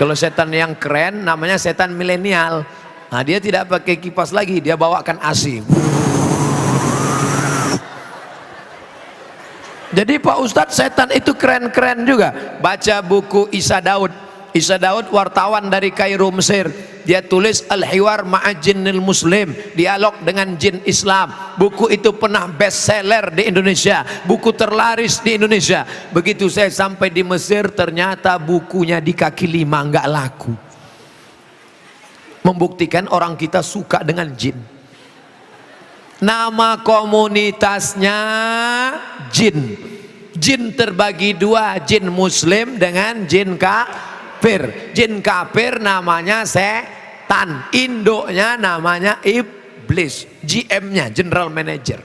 Kalau setan yang keren namanya setan milenial. Nah, dia tidak pakai kipas lagi, dia bawakan AC. Jadi Pak Ustadz, setan itu keren-keren juga. Baca buku Isa Daud. Isa Daud wartawan dari Kairo, Mesir. Dia tulis Al-Hiwar Ma'ajinil Muslim, dialog dengan jin Islam. Buku itu pernah bestseller di Indonesia, buku terlaris di Indonesia. Begitu saya sampai di Mesir, ternyata bukunya di kaki lima, nggak laku. Membuktikan orang kita suka dengan jin. Nama komunitasnya jin. Jin terbagi dua, jin muslim dengan jin kafir. Jin kafir namanya setan, induknya namanya iblis, GM-nya general manager.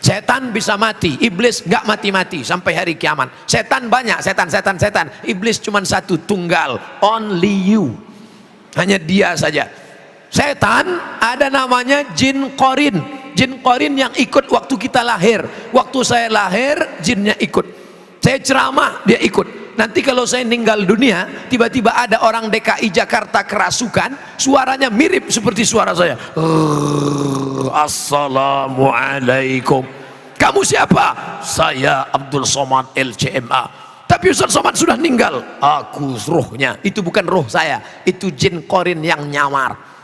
Setan bisa mati, iblis nggak mati-mati sampai hari kiamat. Setan banyak, setan. Iblis cuma satu, tunggal, only you, hanya dia saja. Setan ada namanya jin korin. Jin korin yang ikut waktu kita lahir. Waktu saya lahir, jinnya ikut. Saya ceramah, dia ikut. Nanti kalau saya meninggal dunia, tiba-tiba ada orang DKI Jakarta kerasukan, suaranya mirip seperti suara saya. Assalamualaikum. Kamu siapa? Saya Abdul Somad LCMA. Tapi Ustaz Somad sudah meninggal. Aku rohnya. Itu bukan roh saya, itu jin korin yang nyamar.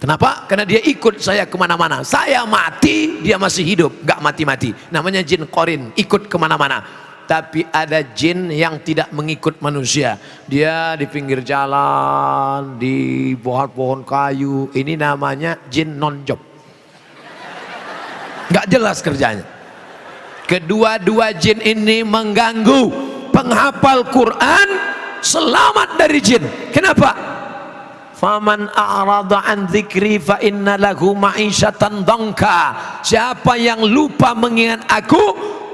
Kenapa? Karena dia ikut saya kemana-mana. Saya mati, dia masih hidup, gak mati-mati. Namanya jin korin, ikut kemana-mana. Tapi ada jin yang tidak mengikut manusia. Dia di pinggir jalan, di pohon-pohon kayu. Ini namanya jin non-job. Gak jelas kerjanya. Kedua-dua jin ini mengganggu penghafal Quran, selamat dari jin. Kenapa? Faman a'rada an dzikri fa inna lahu ma'isyatan dhanka. Siapa yang lupa mengingat aku,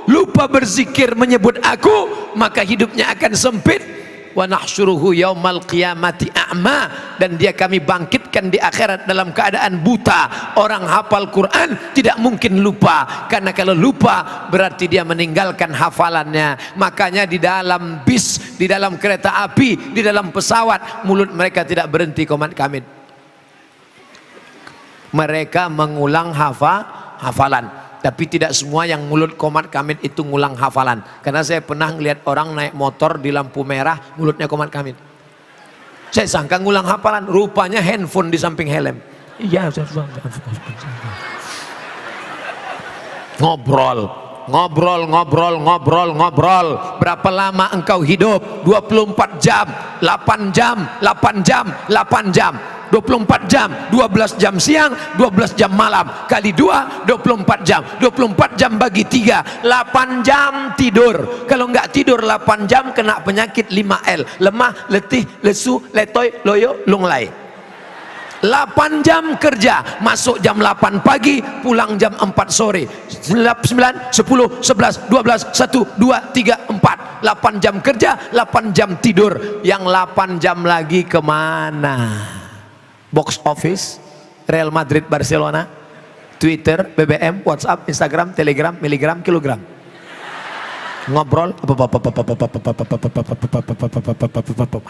lupa berzikir menyebut aku, maka hidupnya akan sempit. Wa nahsyuruhu yaumal qiyamati a'ma, dan dia kami bangkitkan di akhirat dalam keadaan buta. Orang hafal Quran tidak mungkin lupa, karena kalau lupa berarti dia meninggalkan hafalannya. Makanya di dalam bis, di dalam kereta api, di dalam pesawat, mulut mereka tidak berhenti qomat kamit. Mereka mengulang hafalan. Tapi tidak semua yang mulut qomat kamit itu ngulang hafalan. Karena saya pernah ngelihat orang naik motor di lampu merah, mulutnya qomat kamit. Saya sangka ngulang hafalan, rupanya handphone di samping helm. Iya, ngobrol. Berapa lama engkau hidup? 24 jam, 8 jam, 8 jam, 8 jam. 24 jam, 12 jam siang, 12 jam malam, kali 2, 24 jam. 24 jam bagi 3, 8 jam tidur. Kalau nggak tidur 8 jam kena penyakit 5L, lemah, letih, lesu, letoy, loyo, lunglai. 8 jam kerja, masuk jam 8 pagi, pulang jam 4 sore. 9, 10, 11, 12, 1, 2, 3, 4, 4, 8 jam kerja, 8 jam tidur. Yang 8 jam lagi kemana? Box office, Real Madrid, Barcelona, Twitter, BBM, WhatsApp, Instagram, Telegram, miligram, kilogram. Ngobrol,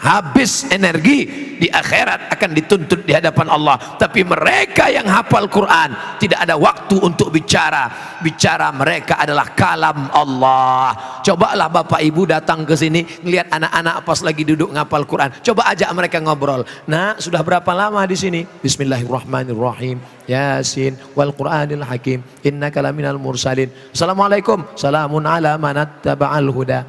habis energi, di akhirat akan dituntut di hadapan Allah. Tapi mereka yang hafal Quran tidak ada waktu untuk bicara. Bicara mereka adalah kalam Allah. Cobalah Bapak Ibu datang ke sini, ngelihat anak-anak pas lagi duduk ngapal Quran, coba ajak mereka ngobrol. Nah, sudah berapa lama di sini? Bismillahirrahmanirrahim, Yasin wal Qur'anil Hakim, innaka laminal mursalin. Assalamualaikum, salamun ala manat taba'al huda.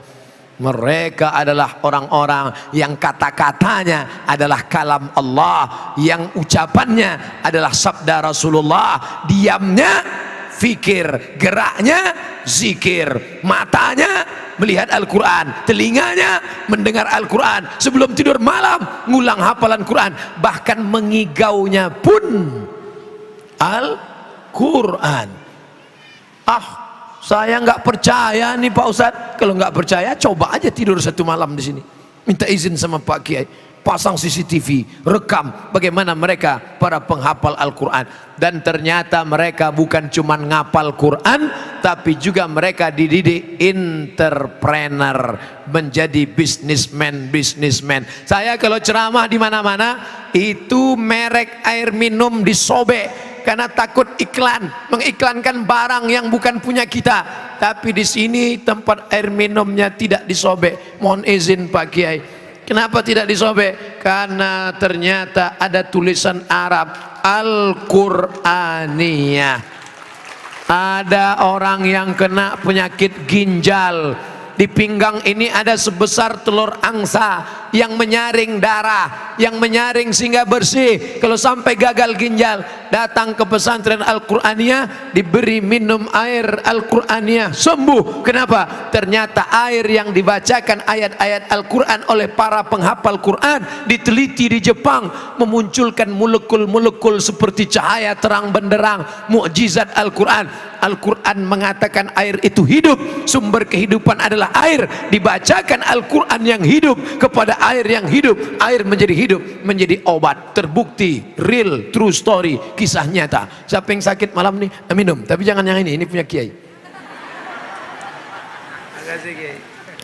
Mereka adalah orang-orang yang kata-katanya adalah kalam Allah, yang ucapannya adalah sabda Rasulullah, diamnya fikir, geraknya zikir, matanya melihat Al-Quran, telinganya mendengar Al-Quran, sebelum tidur malam ngulang hafalan Quran, bahkan mengigaunya pun Al-Quran. Saya nggak percaya nih Pak Ustadz. Kalau nggak percaya, coba aja tidur satu malam di sini. Minta izin sama Pak Kiai, pasang CCTV, rekam bagaimana mereka para penghafal Al-Quran. Dan ternyata mereka bukan cuma ngapal Quran, tapi juga mereka dididik entrepreneur, menjadi bisnismen. Saya kalau ceramah di mana-mana, itu merek air minum disobek karena takut mengiklankan barang yang bukan punya kita. Tapi di sini tempat air minumnya tidak disobek. Mohon izin Pak Kiai, kenapa tidak disobek? Karena ternyata ada tulisan Arab Al-Qur'aniyah. Ada orang yang kena penyakit ginjal, di pinggang ini ada sebesar telur angsa yang menyaring darah, yang menyaring sehingga bersih. Kalau sampai gagal ginjal, datang ke pesantren Al-Qur'aniyah, diberi minum air Al-Qur'aniyah, sembuh. Kenapa? Ternyata air yang dibacakan ayat-ayat Al-Quran oleh para penghafal Quran diteliti di Jepang, memunculkan molekul-molekul seperti cahaya terang benderang, mukjizat Al-Quran. Al-Quran mengatakan air itu hidup, sumber kehidupan adalah air. Dibacakan Al-Quran yang hidup kepada air yang hidup, air menjadi hidup, menjadi obat. Terbukti, real, true story, kisah nyata. Siapa yang sakit malam nih, minum, tapi jangan yang ini punya Kiai.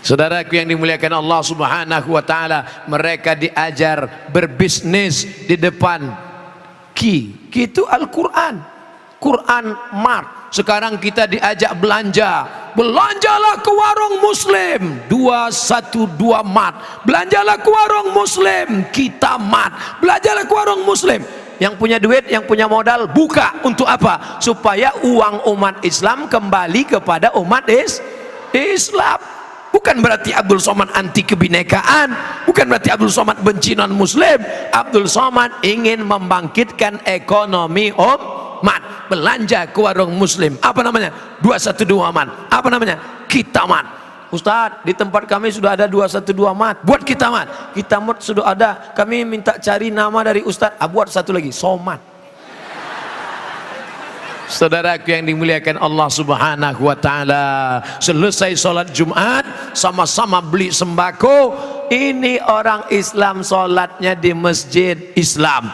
Saudaraku yang dimuliakan Allah Subhanahu wa taala, mereka diajar berbisnis di depan Ki itu Al-Quran. Quran Mart. Sekarang kita diajak belanja. Belanjalah ke warung Muslim 212 Mart. Belanjalah ke warung Muslim Kita Mart. Belanjalah ke warung Muslim. Yang punya duit, yang punya modal, buka. Untuk apa? Supaya uang umat Islam kembali kepada umat Islam. Bukan berarti Abdul Somad anti kebinekaan, bukan berarti Abdul Somad benci non muslim. Abdul Somad ingin membangkitkan ekonomi umat. Belanja ke warung Muslim, apa namanya? 212 Mart. Apa namanya? Kita Mart. Ustadz, di tempat kami sudah ada 212 Mart, buat Kita Mart. Kita Mart sudah ada, kami minta cari nama dari Ustadz. Buat satu lagi, Somad. Saudaraku yang dimuliakan Allah Subhanahu wa taala, selesai sholat Jumat sama-sama beli sembako. Ini orang Islam sholatnya di masjid Islam,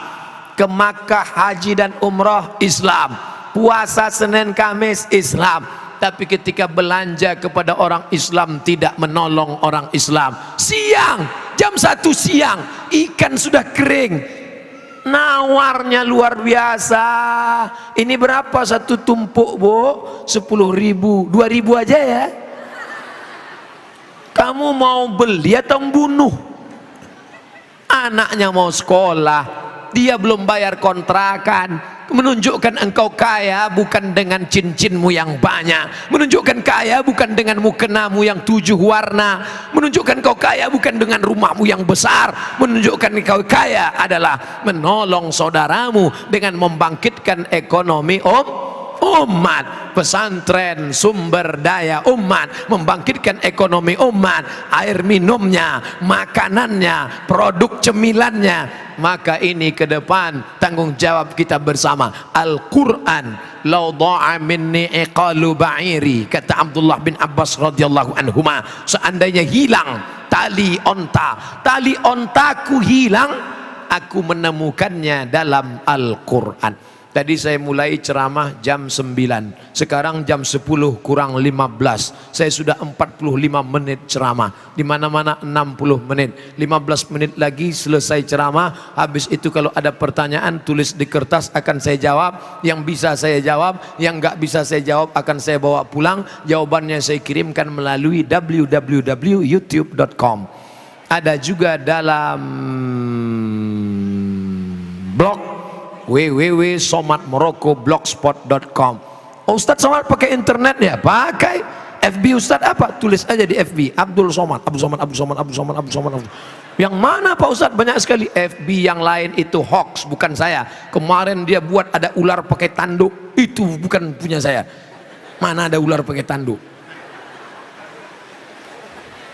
ke Makkah haji dan umrah Islam, puasa Senin Kamis Islam. Tapi ketika belanja kepada orang Islam tidak menolong orang Islam. Siang, jam 1 siang, ikan sudah kering, nawarnya luar biasa. Ini berapa satu tumpuk Bu? 10.000, 2.000 aja ya. Kamu mau beli atau bunuh? Anaknya mau sekolah, dia belum bayar kontrakan. Menunjukkan engkau kaya bukan dengan cincinmu yang banyak, menunjukkan kaya bukan dengan mukenamu yang 7 warna, menunjukkan kau kaya bukan dengan rumahmu yang besar, menunjukkan kau kaya adalah menolong saudaramu dengan membangkitkan ekonomi umat, pesantren sumber daya umat, membangkitkan ekonomi umat, air minumnya, makanannya, produk cemilannya. Maka ini ke depan tanggung jawab kita bersama. Al-Quran law dha'a minni iqalu ba'iri, kata Abdullah bin Abbas radhiyallahu anhuma, seandainya hilang tali ontaku hilang, aku menemukannya dalam Al-Quran. Tadi saya mulai ceramah jam 9, sekarang jam 10 kurang 15. Saya sudah 45 menit ceramah, di mana-mana 60 menit. 15 menit lagi selesai ceramah. Habis itu kalau ada pertanyaan tulis di kertas, akan saya jawab. Yang bisa saya jawab, yang nggak bisa saya jawab akan saya bawa pulang. Jawabannya saya kirimkan melalui www.youtube.com. Ada juga dalam blog www.somatmorocco.blogspot.com. Oh, Ustadz Somad pakai internet ya? Pakai. FB Ustadz apa? Tulis aja di FB Abdul Somad, Abdul Somad, Abdul Somad, Abdul Somad, Abdul Somad, Abdul. Yang mana Pak Ustadz? Banyak sekali. FB yang lain itu hoax, bukan saya. Kemarin dia buat ada ular pakai tanduk, itu bukan punya saya. Mana ada ular pakai tanduk?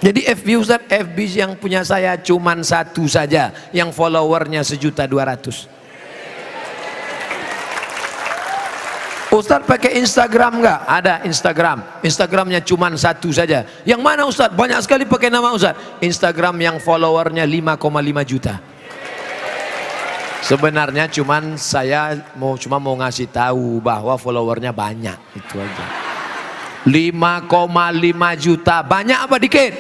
Jadi FB Ustadz, FB yang punya saya cuman satu saja, yang followernya 1.200.000. Ustadz pakai Instagram nggak? Ada Instagram. Instagramnya cuma satu saja. Yang mana Ustadz? Banyak sekali pakai nama Ustadz. Instagram yang followernya 5,5 juta. Sebenarnya saya cuma mau ngasih tahu bahwa followernya banyak. Itu aja. 5,5 juta. Banyak apa dikit?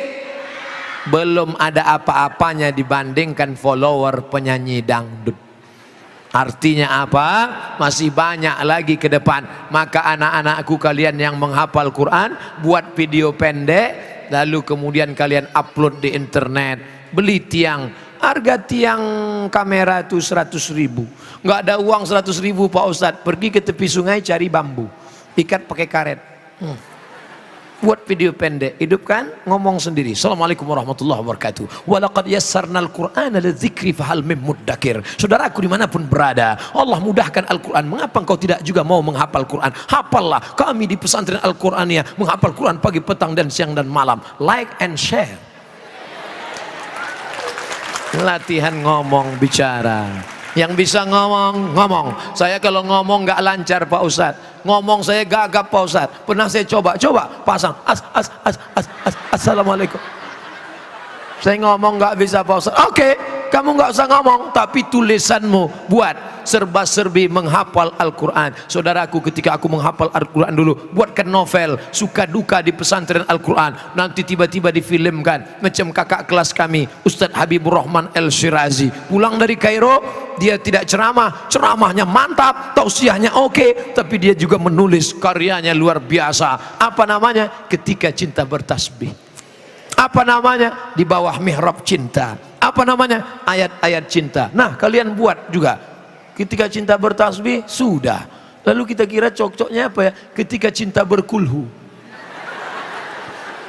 Belum ada apa-apanya dibandingkan follower penyanyi dangdut. Artinya apa? Masih banyak lagi ke depan. Maka anak-anakku kalian yang menghafal Quran, buat video pendek, lalu kemudian kalian upload di internet. Beli tiang, harga tiang kamera itu 100.000. Nggak ada uang 100.000 Pak Ustadz. Pergi ke tepi sungai cari bambu, ikat pakai karet. Buat video pendek, hidupkan, ngomong sendiri. Assalamualaikum warahmatullahi wabarakatuh. Walaqad yassarnal Qur'ana lidzikri fahal mim muddakir. Saudaraku dimanapun berada, Allah mudahkan Al-Quran. Mengapa engkau tidak juga mau menghafal Quran? Hafallah. Kami di pesantren Al-Qur'aniyah menghafal Quran pagi, petang, dan siang dan malam. Like and share. Latihan ngomong bicara. Yang bisa ngomong, ngomong. Saya kalau ngomong nggak lancar Pak Ustadz, ngomong saya gagap Pak Ustadz. Pernah saya coba pasang assalamualaikum. Saya ngomong nggak bisa Pak Ustadz. Oke, kamu nggak usah ngomong, tapi tulisanmu buat serba-serbi menghafal Al-Quran. Saudaraku, ketika aku menghafal Al-Quran dulu, buatkan novel suka duka di pesantren Al-Quran. Nanti tiba-tiba difilmkan. Macam kakak kelas kami, Ustadz Habibur Rahman El-Shirazi, pulang dari Kairo, dia tidak ceramah, ceramahnya mantap, tausiahnya oke, tapi dia juga menulis, karyanya luar biasa. Apa namanya? Ketika Cinta Bertasbih. Apa namanya? Di bawah mihrab cinta. Apa namanya? Ayat-ayat cinta. Nah, kalian buat juga. Ketika Cinta Bertasbih, sudah. Lalu kita kira cocoknya apa ya? Ketika Cinta Berkulhu.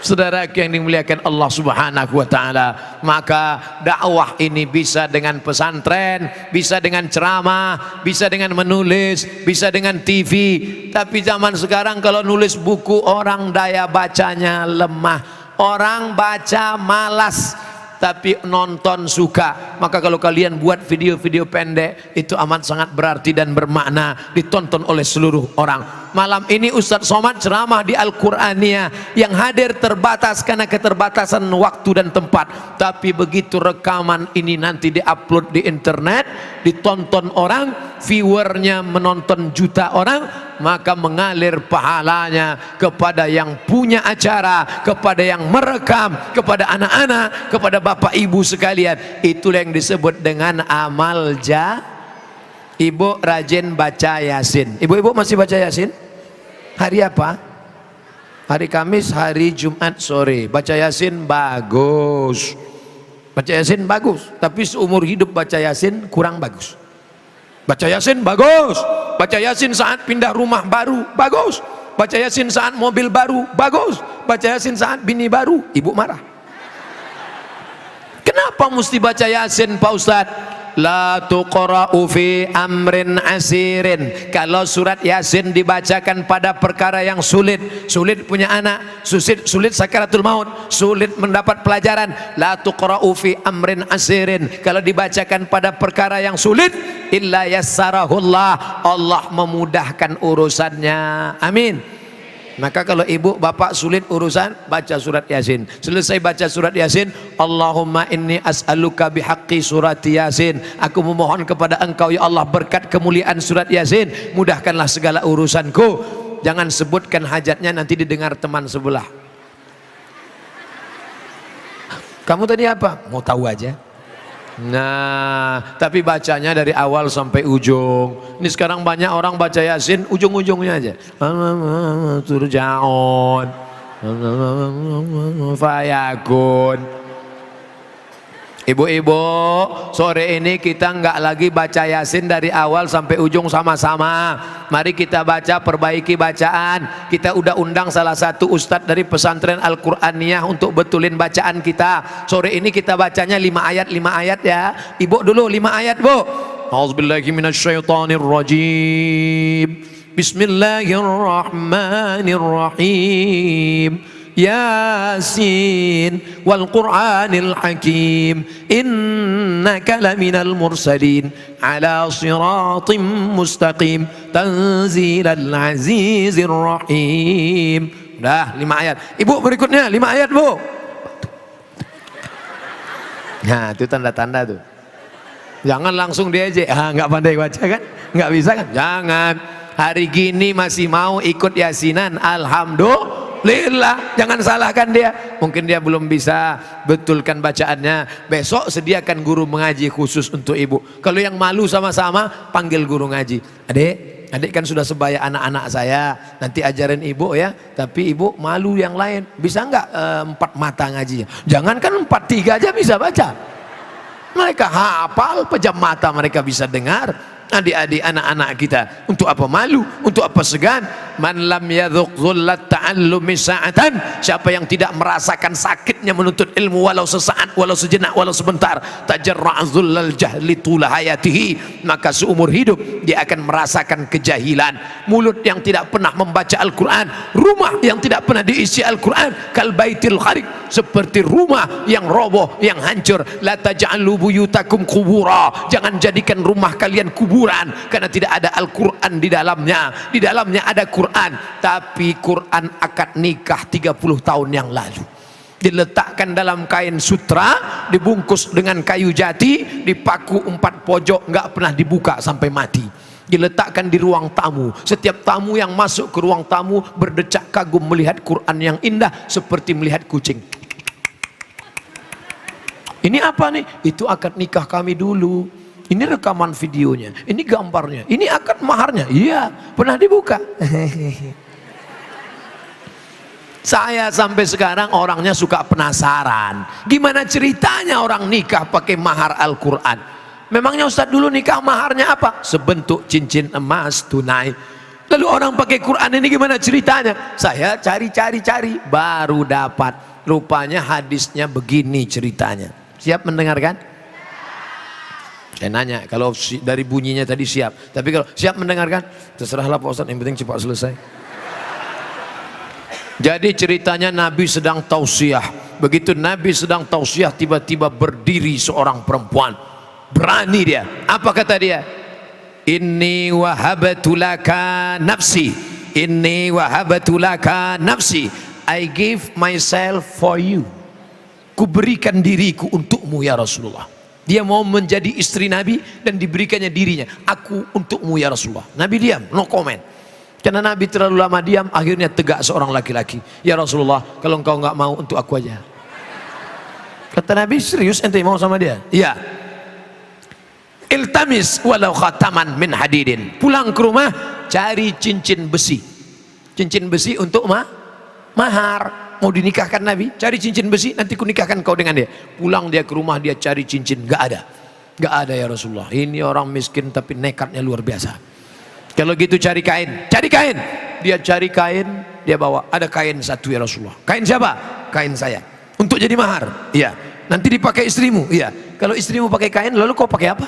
Saudara yang dimuliakan Allah Subhanahu wa taala, maka dakwah ini bisa dengan pesantren, bisa dengan ceramah, bisa dengan menulis, bisa dengan TV. Tapi zaman sekarang kalau nulis buku, orang daya bacanya lemah. Orang baca malas, tapi nonton suka. Maka kalau kalian buat video-video pendek, itu amat sangat berarti dan bermakna, ditonton oleh seluruh orang. Malam ini Ustadz Somad ceramah di Al-Qur'aniyah. Yang hadir terbatas karena keterbatasan waktu dan tempat. Tapi begitu rekaman ini nanti diupload di internet, ditonton orang, viewernya menonton juta orang, maka mengalir pahalanya kepada yang punya acara, kepada yang merekam, kepada anak-anak, kepada bapak ibu sekalian. Itulah yang disebut dengan amal Ibu rajin baca Yasin. Ibu-ibu masih baca Yasin? Hari apa? Hari Kamis, hari Jumat sore. Baca Yasin bagus. Baca Yasin bagus, tapi seumur hidup baca Yasin kurang bagus. Baca Yasin bagus. Baca Yasin saat pindah rumah baru, bagus. Baca Yasin saat mobil baru, bagus. Baca Yasin saat bini baru, ibu marah. Kenapa mesti baca Yasin Pak Ustadz? La tuqra'u fi amrin asirin. Kalau surat Yasin dibacakan pada perkara yang sulit, sulit punya anak, sulit sakaratul maut, sulit mendapat pelajaran. La tuqra'u fi amrin asirin. Kalau dibacakan pada perkara yang sulit, illa yassarahullah, Allah memudahkan urusannya. Amin. Maka kalau ibu bapak sulit urusan, baca surat Yasin. Selesai baca surat Yasin, Allahumma inni as'aluka bihaqqi surat Yasin. Aku memohon kepada engkau ya Allah berkat kemuliaan surat Yasin, mudahkanlah segala urusanku. Jangan sebutkan hajatnya nanti didengar teman sebelah. Kamu tadi apa? Mau tahu aja. Nah, tapi bacanya dari awal sampai ujung. Ini sekarang banyak orang baca Yasin ujung-ujungnya aja. Turja'un, fayakun. Ibu-ibu, sore ini kita enggak lagi baca Yasin dari awal sampai ujung sama-sama. Mari kita baca, perbaiki bacaan. Kita udah undang salah satu ustadz dari pesantren Al-Qur'aniyah untuk betulin bacaan kita. Sore ini kita bacanya 5 ayat ya. Ibu dulu 5 ayat, Bu. A'udzubillahi minasyaitonirrajim. Bismillahirrahmanirrahim. Yasin wal Qur'anil Hakim innaka laminal mursalin ala siratim mustaqim tanzilal azizir rahim. Udah 5 ayat. Ibu berikutnya 5 ayat, Bu. Nah, itu tanda-tanda tuh. Jangan langsung diejek. Nggak pandai baca kan? Nggak bisa kan? Jangan. Hari gini masih mau ikut yasinan, alhamdulillah. Jangan salahkan dia. Mungkin dia belum bisa betulkan bacaannya. Besok sediakan guru mengaji khusus untuk ibu. Kalau yang malu sama-sama, panggil guru ngaji. Adik kan sudah sebaya anak-anak saya. Nanti ajarin ibu ya. Tapi ibu malu yang lain. Bisa nggak 4 mata ngajinya? Jangankan 4, 3 aja bisa baca. Mereka hafal, pejam mata mereka bisa dengar. Adik-adik anak-anak kita, untuk apa malu, untuk apa segan? Man lam yadhuq dhullat ta'allumi sa'atan, siapa yang tidak merasakan sakitnya menuntut ilmu walau sesaat, walau sejenak, walau sebentar, tajarra'a dhullal jahli tula hayatihi, maka seumur hidup dia akan merasakan kejahilan. Mulut yang tidak pernah membaca Al-Quran, rumah yang tidak pernah diisi Al-Quran, kal baitil kharib, seperti rumah yang roboh, yang hancur. La taj'alu buyutakum qubura, jangan jadikan rumah kalian kuburan, karena tidak ada Al-Quran di dalamnya. Di dalamnya ada Quran, tapi Quran akad nikah 30 tahun yang lalu diletakkan dalam kain sutra, dibungkus dengan kayu jati, dipaku 4 pojok, nggak pernah dibuka sampai mati. Diletakkan di ruang tamu. Setiap tamu yang masuk ke ruang tamu berdecak kagum melihat Quran yang indah seperti melihat kucing. Ini apa nih? Itu akad nikah kami dulu. Ini rekaman videonya, ini gambarnya, ini akad maharnya. Iya, pernah dibuka. Saya sampai sekarang orangnya suka penasaran. Gimana ceritanya orang nikah pakai mahar Al-Quran? Memangnya Ustadz dulu nikah maharnya apa? Sebentuk cincin emas tunai. Lalu orang pakai Quran ini gimana ceritanya? Saya cari-cari baru dapat. Rupanya hadisnya begini ceritanya. Siap mendengarkan? Saya nanya, kalau dari bunyinya tadi siap. Tapi kalau siap mendengarkan, terserahlah Pak Ustadz, yang penting cepat selesai. Jadi ceritanya Nabi sedang tausiah. Begitu Nabi sedang tausiah, tiba-tiba berdiri seorang perempuan. Berani dia. Apa kata dia? Inni wahabtu laka nafsi. Inni wahabtu laka nafsi. I give myself for you. Kuberikan diriku untukmu ya Rasulullah. Dia mau menjadi istri Nabi dan diberikannya dirinya. Aku untukmu ya Rasulullah. Nabi diam, no comment. Karena Nabi terlalu lama diam, akhirnya tegak seorang laki-laki. Ya Rasulullah, kalau engkau nggak mau, untuk aku aja. Kata Nabi, serius ente mau sama dia? Iya. Iltamis walau khataman min hadidin. Pulang ke rumah, cari cincin besi. Cincin besi untuk mahar. Mau dinikahkan Nabi, cari cincin besi, nanti ku nikahkan kau dengan dia. Pulang dia ke rumah, dia cari cincin, nggak ada. Nggak ada ya Rasulullah. Ini orang miskin tapi nekatnya luar biasa. Kalau gitu cari kain. Dia cari kain, dia bawa. Ada kain satu ya Rasulullah. Kain siapa? Kain saya. Untuk jadi mahar. Iya. Nanti dipakai istrimu. Iya. Kalau istrimu pakai kain, lalu kau pakai apa?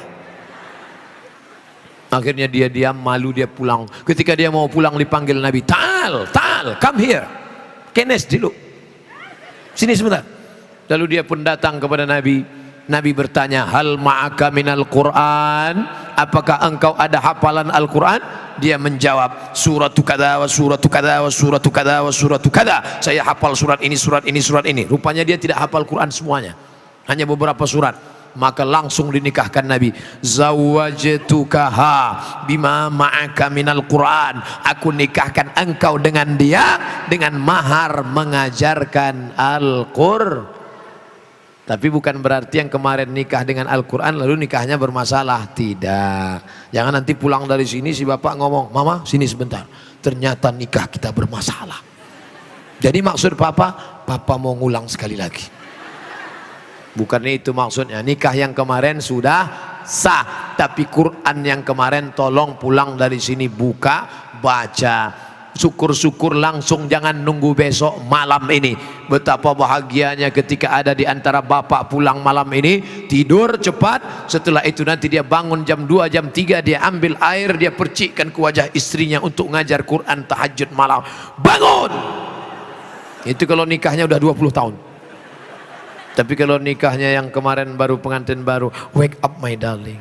Akhirnya dia diam, malu, dia pulang. Ketika dia mau pulang dipanggil Nabi, Ta'al, come here. Kenes dulu. Sini sebentar. Lalu dia pun datang kepada Nabi. Nabi bertanya, hal ma'aka minal Qur'an? Apakah engkau ada hafalan Al-Quran? Dia menjawab, suratu kada wa suratu kada wa suratu kada wa suratu kada. Saya hafal surat ini, surat ini, surat ini. Rupanya dia tidak hafal Quran semuanya, hanya beberapa surat. Maka langsung dinikahkan Nabi. Zawwajtukaha bima ma'aka minal Quran. Aku nikahkan engkau dengan dia dengan mahar mengajarkan Al-Qur'an. Tapi bukan berarti yang kemarin nikah dengan Al-Quran lalu nikahnya bermasalah. Tidak. Jangan nanti pulang dari sini si bapak ngomong, mama sini sebentar, ternyata nikah kita bermasalah. Jadi maksud papa mau ngulang sekali lagi. Bukan itu maksudnya. Nikah yang kemarin sudah sah, tapi Quran yang kemarin tolong pulang dari sini buka, baca. Syukur-syukur langsung, jangan nunggu besok malam ini. Betapa bahagianya ketika ada di antara bapak pulang malam ini, tidur cepat, setelah itu nanti dia bangun jam 2, jam 3, dia ambil air, dia percikkan ke wajah istrinya untuk ngajar Quran tahajud malam. Bangun! Itu kalau nikahnya udah 20 tahun. Tapi kalau nikahnya yang kemarin baru pengantin baru, wake up my darling,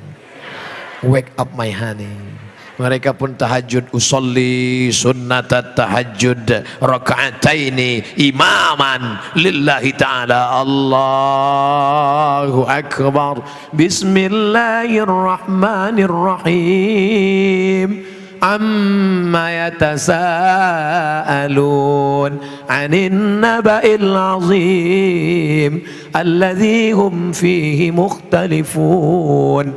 wake up my honey. Mereka pun tahajud, usolli sunnatat tahajud raka'ataini imaman lillahi ta'ala. Allahu akbar. Bismillahirrahmanirrahim. Amma yatasaalun 'anin naba'il 'azim alladzi hum fihi mukhtalifun.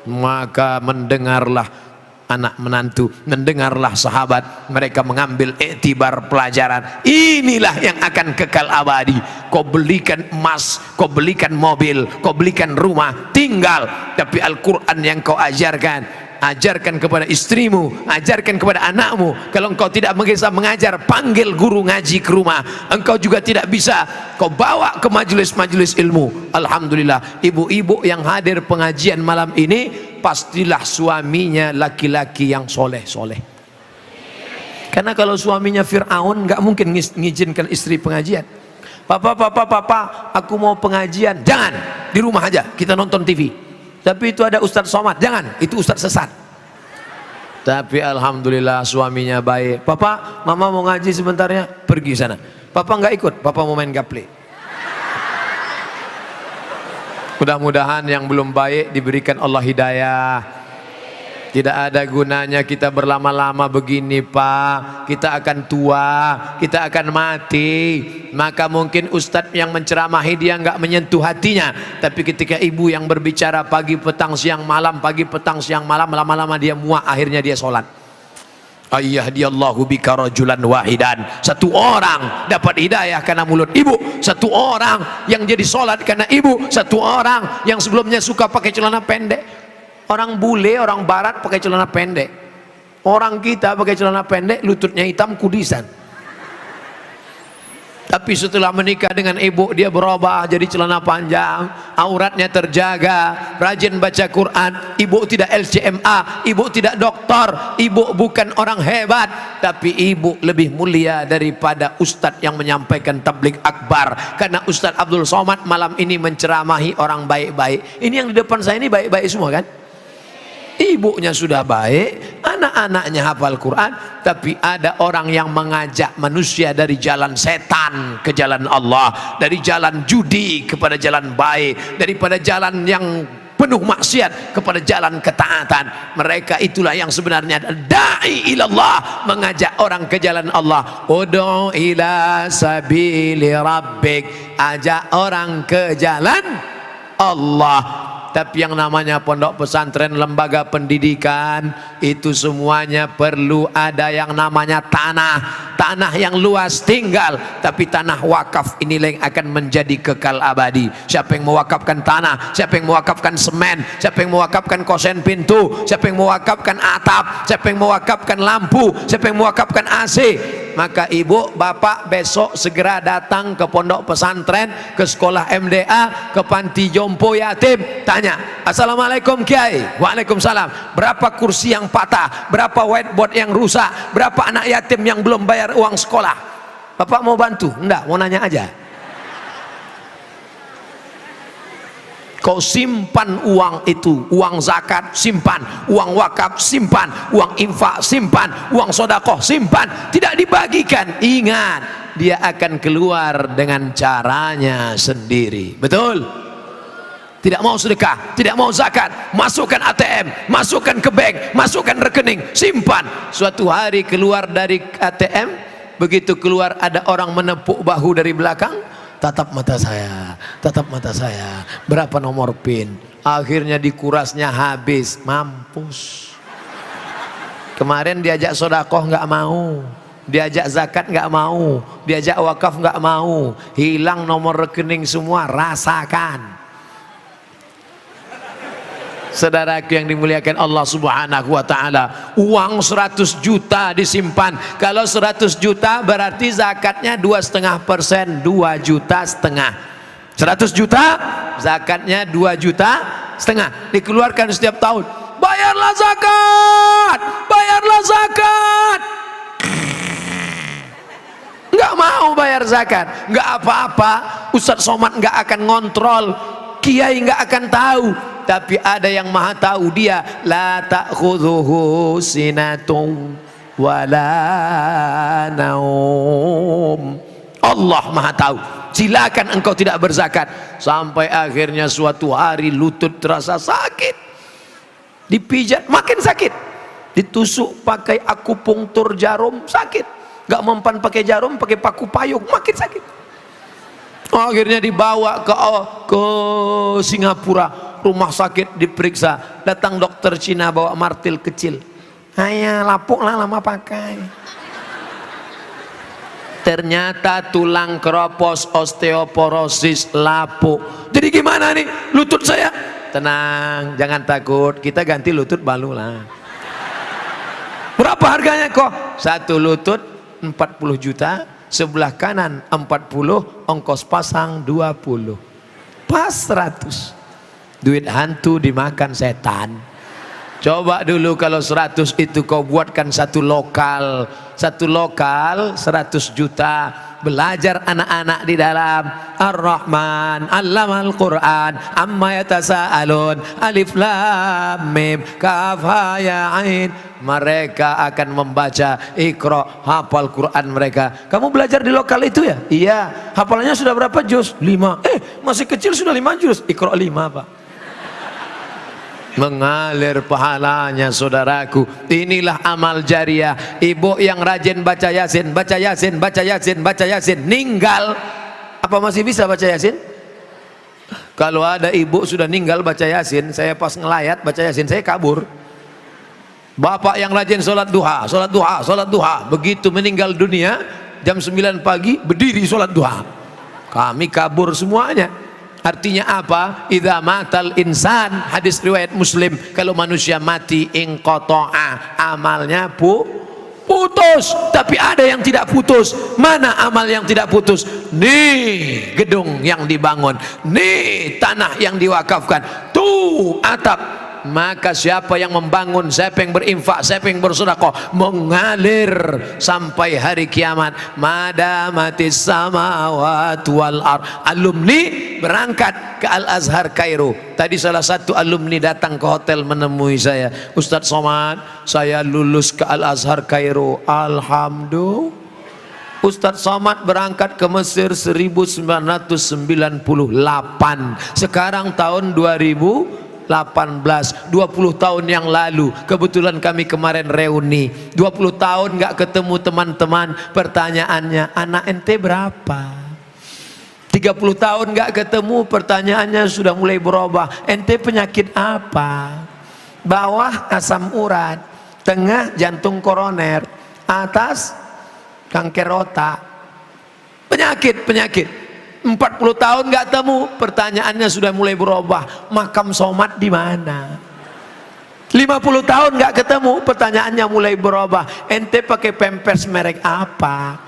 Maka mendengarlah anak menantu, mendengarlah sahabat, mereka mengambil iktibar pelajaran. Inilah yang akan kekal abadi. Kau belikan emas, kau belikan mobil, kau belikan rumah, tinggal, tapi Al-Quran yang kau ajarkan, ajarkan kepada istrimu, ajarkan kepada anakmu. Kalau engkau tidak bisa mengajar, panggil guru ngaji ke rumah. Engkau juga tidak bisa, kau bawa ke majelis-majelis ilmu. Alhamdulillah, ibu-ibu yang hadir pengajian malam ini, pastilah suaminya laki-laki yang soleh-soleh. Karena kalau suaminya Fir'aun, nggak mungkin ngizinkan istri pengajian. Papa, aku mau pengajian. Jangan, di rumah aja, kita nonton TV. Tapi itu ada Ustadz Somad, jangan, itu Ustadz sesat. Tapi alhamdulillah suaminya baik. Papa, mama mau ngaji sebentarnya, pergi sana. Papa nggak ikut, papa mau main gaple. Mudah-mudahan yang belum baik diberikan Allah hidayah. Tidak ada gunanya kita berlama-lama begini Pak. Kita akan tua, kita akan mati. Maka mungkin ustadz yang menceramahi dia nggak menyentuh hatinya. Tapi ketika ibu yang berbicara pagi petang siang malam, pagi petang siang malam, lama-lama dia muak, akhirnya dia sholat. Ayyahdiyallahu bika rajulan wahidan. Satu orang dapat hidayah karena mulut ibu. Satu orang yang jadi sholat karena ibu. Satu orang yang sebelumnya suka pakai celana pendek. Orang bule, orang barat pakai celana pendek. Orang kita pakai celana pendek, lututnya hitam, kudisan. Tapi setelah menikah dengan ibu, dia berubah jadi celana panjang, auratnya terjaga, rajin baca Quran. Ibu tidak LCMA, ibu tidak doktor, ibu bukan orang hebat, tapi ibu lebih mulia daripada ustadz yang menyampaikan tabligh akbar. Karena Ustadz Abdul Somad malam ini menceramahi orang baik-baik. Ini yang di depan saya ini baik-baik semua kan? Ibunya sudah baik, anak-anaknya hafal Quran, tapi ada orang yang mengajak manusia dari jalan setan ke jalan Allah, dari jalan judi kepada jalan baik, daripada jalan yang penuh maksiat kepada jalan ketaatan. Mereka itulah yang sebenarnya da'i ilallah, mengajak orang ke jalan Allah. Ud'u ila sabili rabbik, ajak orang ke jalan Allah. Tapi yang namanya pondok pesantren, lembaga pendidikan, itu semuanya perlu ada yang namanya tanah. Tanah yang luas tinggal, tapi tanah wakaf inilah yang akan menjadi kekal abadi. Siapa yang mewakafkan tanah, siapa yang mewakafkan semen, siapa yang mewakafkan kosen pintu, siapa yang mewakafkan atap, siapa yang mewakafkan lampu, siapa yang mewakafkan AC, maka ibu bapak besok segera datang ke pondok pesantren, ke sekolah MDA, ke panti jompo yatim, tanya, assalamualaikum Kiai. Waalaikumsalam. Berapa kursi yang patah, berapa whiteboard yang rusak, berapa anak yatim yang belum bayar uang sekolah? Bapak mau bantu? Enggak, mau nanya aja. Kau simpan uang itu, uang zakat simpan, uang wakaf simpan, uang infak simpan, uang sodakoh simpan, tidak dibagikan. Ingat, dia akan keluar dengan caranya sendiri. Betul? Tidak mau sedekah, tidak mau zakat, masukkan ATM, masukkan ke bank, masukkan rekening, simpan. Suatu hari keluar dari ATM, begitu keluar ada orang menepuk bahu dari belakang. Tatap mata saya, tatap mata saya. Berapa nomor PIN? Akhirnya dikurasnya habis, mampus. Kemarin diajak sodakoh nggak mau, diajak zakat nggak mau, diajak wakaf nggak mau. Hilang nomor rekening semua, rasakan. Saudaraku yang dimuliakan Allah Subhanahu wa ta'ala, uang 100 juta disimpan. Kalau 100 juta berarti zakatnya 2,5%, 2,5 juta. 100 juta zakatnya 2,5 juta, dikeluarkan setiap tahun. Bayarlah zakat, bayarlah zakat. Nggak mau bayar zakat, nggak apa-apa. Ustadz Somad nggak akan ngontrol, kiai nggak akan tahu. Tapi ada yang maha tahu, dia la ta'khudhuhu sinatun wala naum. Allah maha tahu. Silakan engkau tidak berzakat. Sampai akhirnya suatu hari lutut terasa sakit, dipijat makin sakit, ditusuk pakai akupunktur jarum sakit, gak mempan pakai jarum, pakai paku payung makin sakit. Akhirnya dibawa ke Singapura, rumah sakit, diperiksa. Datang dokter Cina bawa martil kecil. Ayah lapuk lah, lama pakai. Ternyata tulang keropos, osteoporosis, lapuk. Jadi gimana nih lutut saya? Tenang, jangan takut, kita ganti lutut baru lah. Berapa harganya kok? Satu lutut 40 juta, sebelah kanan 40, ongkos pasang 20, pas 100. Duit hantu dimakan setan. Coba dulu kalau 100 itu kau buatkan satu lokal 100 juta, belajar anak-anak di dalam Ar-Rahman Allamal Quran amma yatasaalun alif lam mim kaf ha ya ain. Mereka akan membaca Iqra, hafal Quran mereka. Kamu belajar di lokal itu ya? Iya. Hafalannya sudah berapa juz? 5. Masih kecil sudah 5 juz. Iqra 5 Pak. Mengalir pahalanya saudaraku. Inilah amal jariah. Ibu yang rajin baca Yasin, baca Yasin, baca Yasin, baca Yasin, ninggal, apa masih bisa baca Yasin? Kalau ada ibu sudah ninggal baca Yasin, saya pas ngelayat baca Yasin, saya kabur. Bapak yang rajin sholat duha, sholat duha, sholat duha, begitu meninggal dunia jam 9 pagi berdiri sholat duha, kami kabur semuanya. Artinya apa? Idza matal insan, hadis riwayat Muslim, kalau manusia mati inqata'a, amalnya putus. Tapi ada yang tidak putus. Mana amal yang tidak putus? Nih gedung yang dibangun, nih tanah yang diwakafkan, tuh atap. Maka siapa yang membangun, siapa yang berinfak, siapa yang bersedekah, mengalir sampai hari kiamat. Madamatis samawati wal ard. Alumni berangkat ke Al-Azhar Kairo. Tadi salah satu alumni datang ke hotel menemui saya, Ustadz Somad, saya lulus ke Al-Azhar Kairo. Alhamdulillah. Ustadz Somad berangkat ke Mesir 1998. Sekarang tahun 2018, 20 tahun yang lalu. Kebetulan kami kemarin reuni 20 tahun nggak ketemu teman-teman. Pertanyaannya, anak ente berapa? 30 tahun nggak ketemu, pertanyaannya sudah mulai berubah. Ente penyakit apa? Bawah asam urat, tengah jantung koroner, atas kanker otak. Penyakit 40 tahun nggak temu, pertanyaannya sudah mulai berubah. Makam Somad di mana? 50 tahun nggak ketemu, pertanyaannya mulai berubah. Ente pakai pampers merek apa?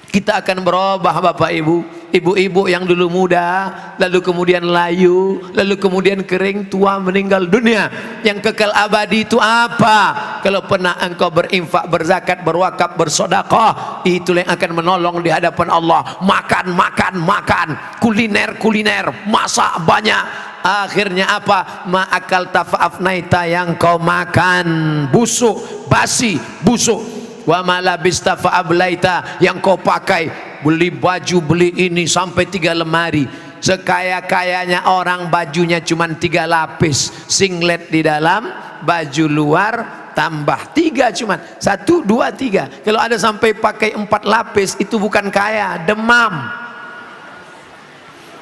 Kita akan berubah Bapak Ibu. Ibu-ibu yang dulu muda, lalu kemudian layu, lalu kemudian kering, tua, meninggal dunia. Yang kekal abadi itu apa? Kalau pernah engkau berinfak, berzakat, berwakaf, bersedekah, itulah yang akan menolong di hadapan Allah. Makan, makan, makan, kuliner, kuliner, masak banyak. Akhirnya apa? Ma'akal tafa'afnaita, yang kau makan busuk, basi, busuk. Wa malabista fa'ablaita, yang kau pakai, beli baju, beli ini sampai 3 lemari. Sekaya-kayanya orang bajunya cuma 3 lapis, singlet di dalam, baju luar tambah 3, cuma 1, 2, 3. Kalau ada sampai pakai 4 lapis, itu bukan kaya, demam.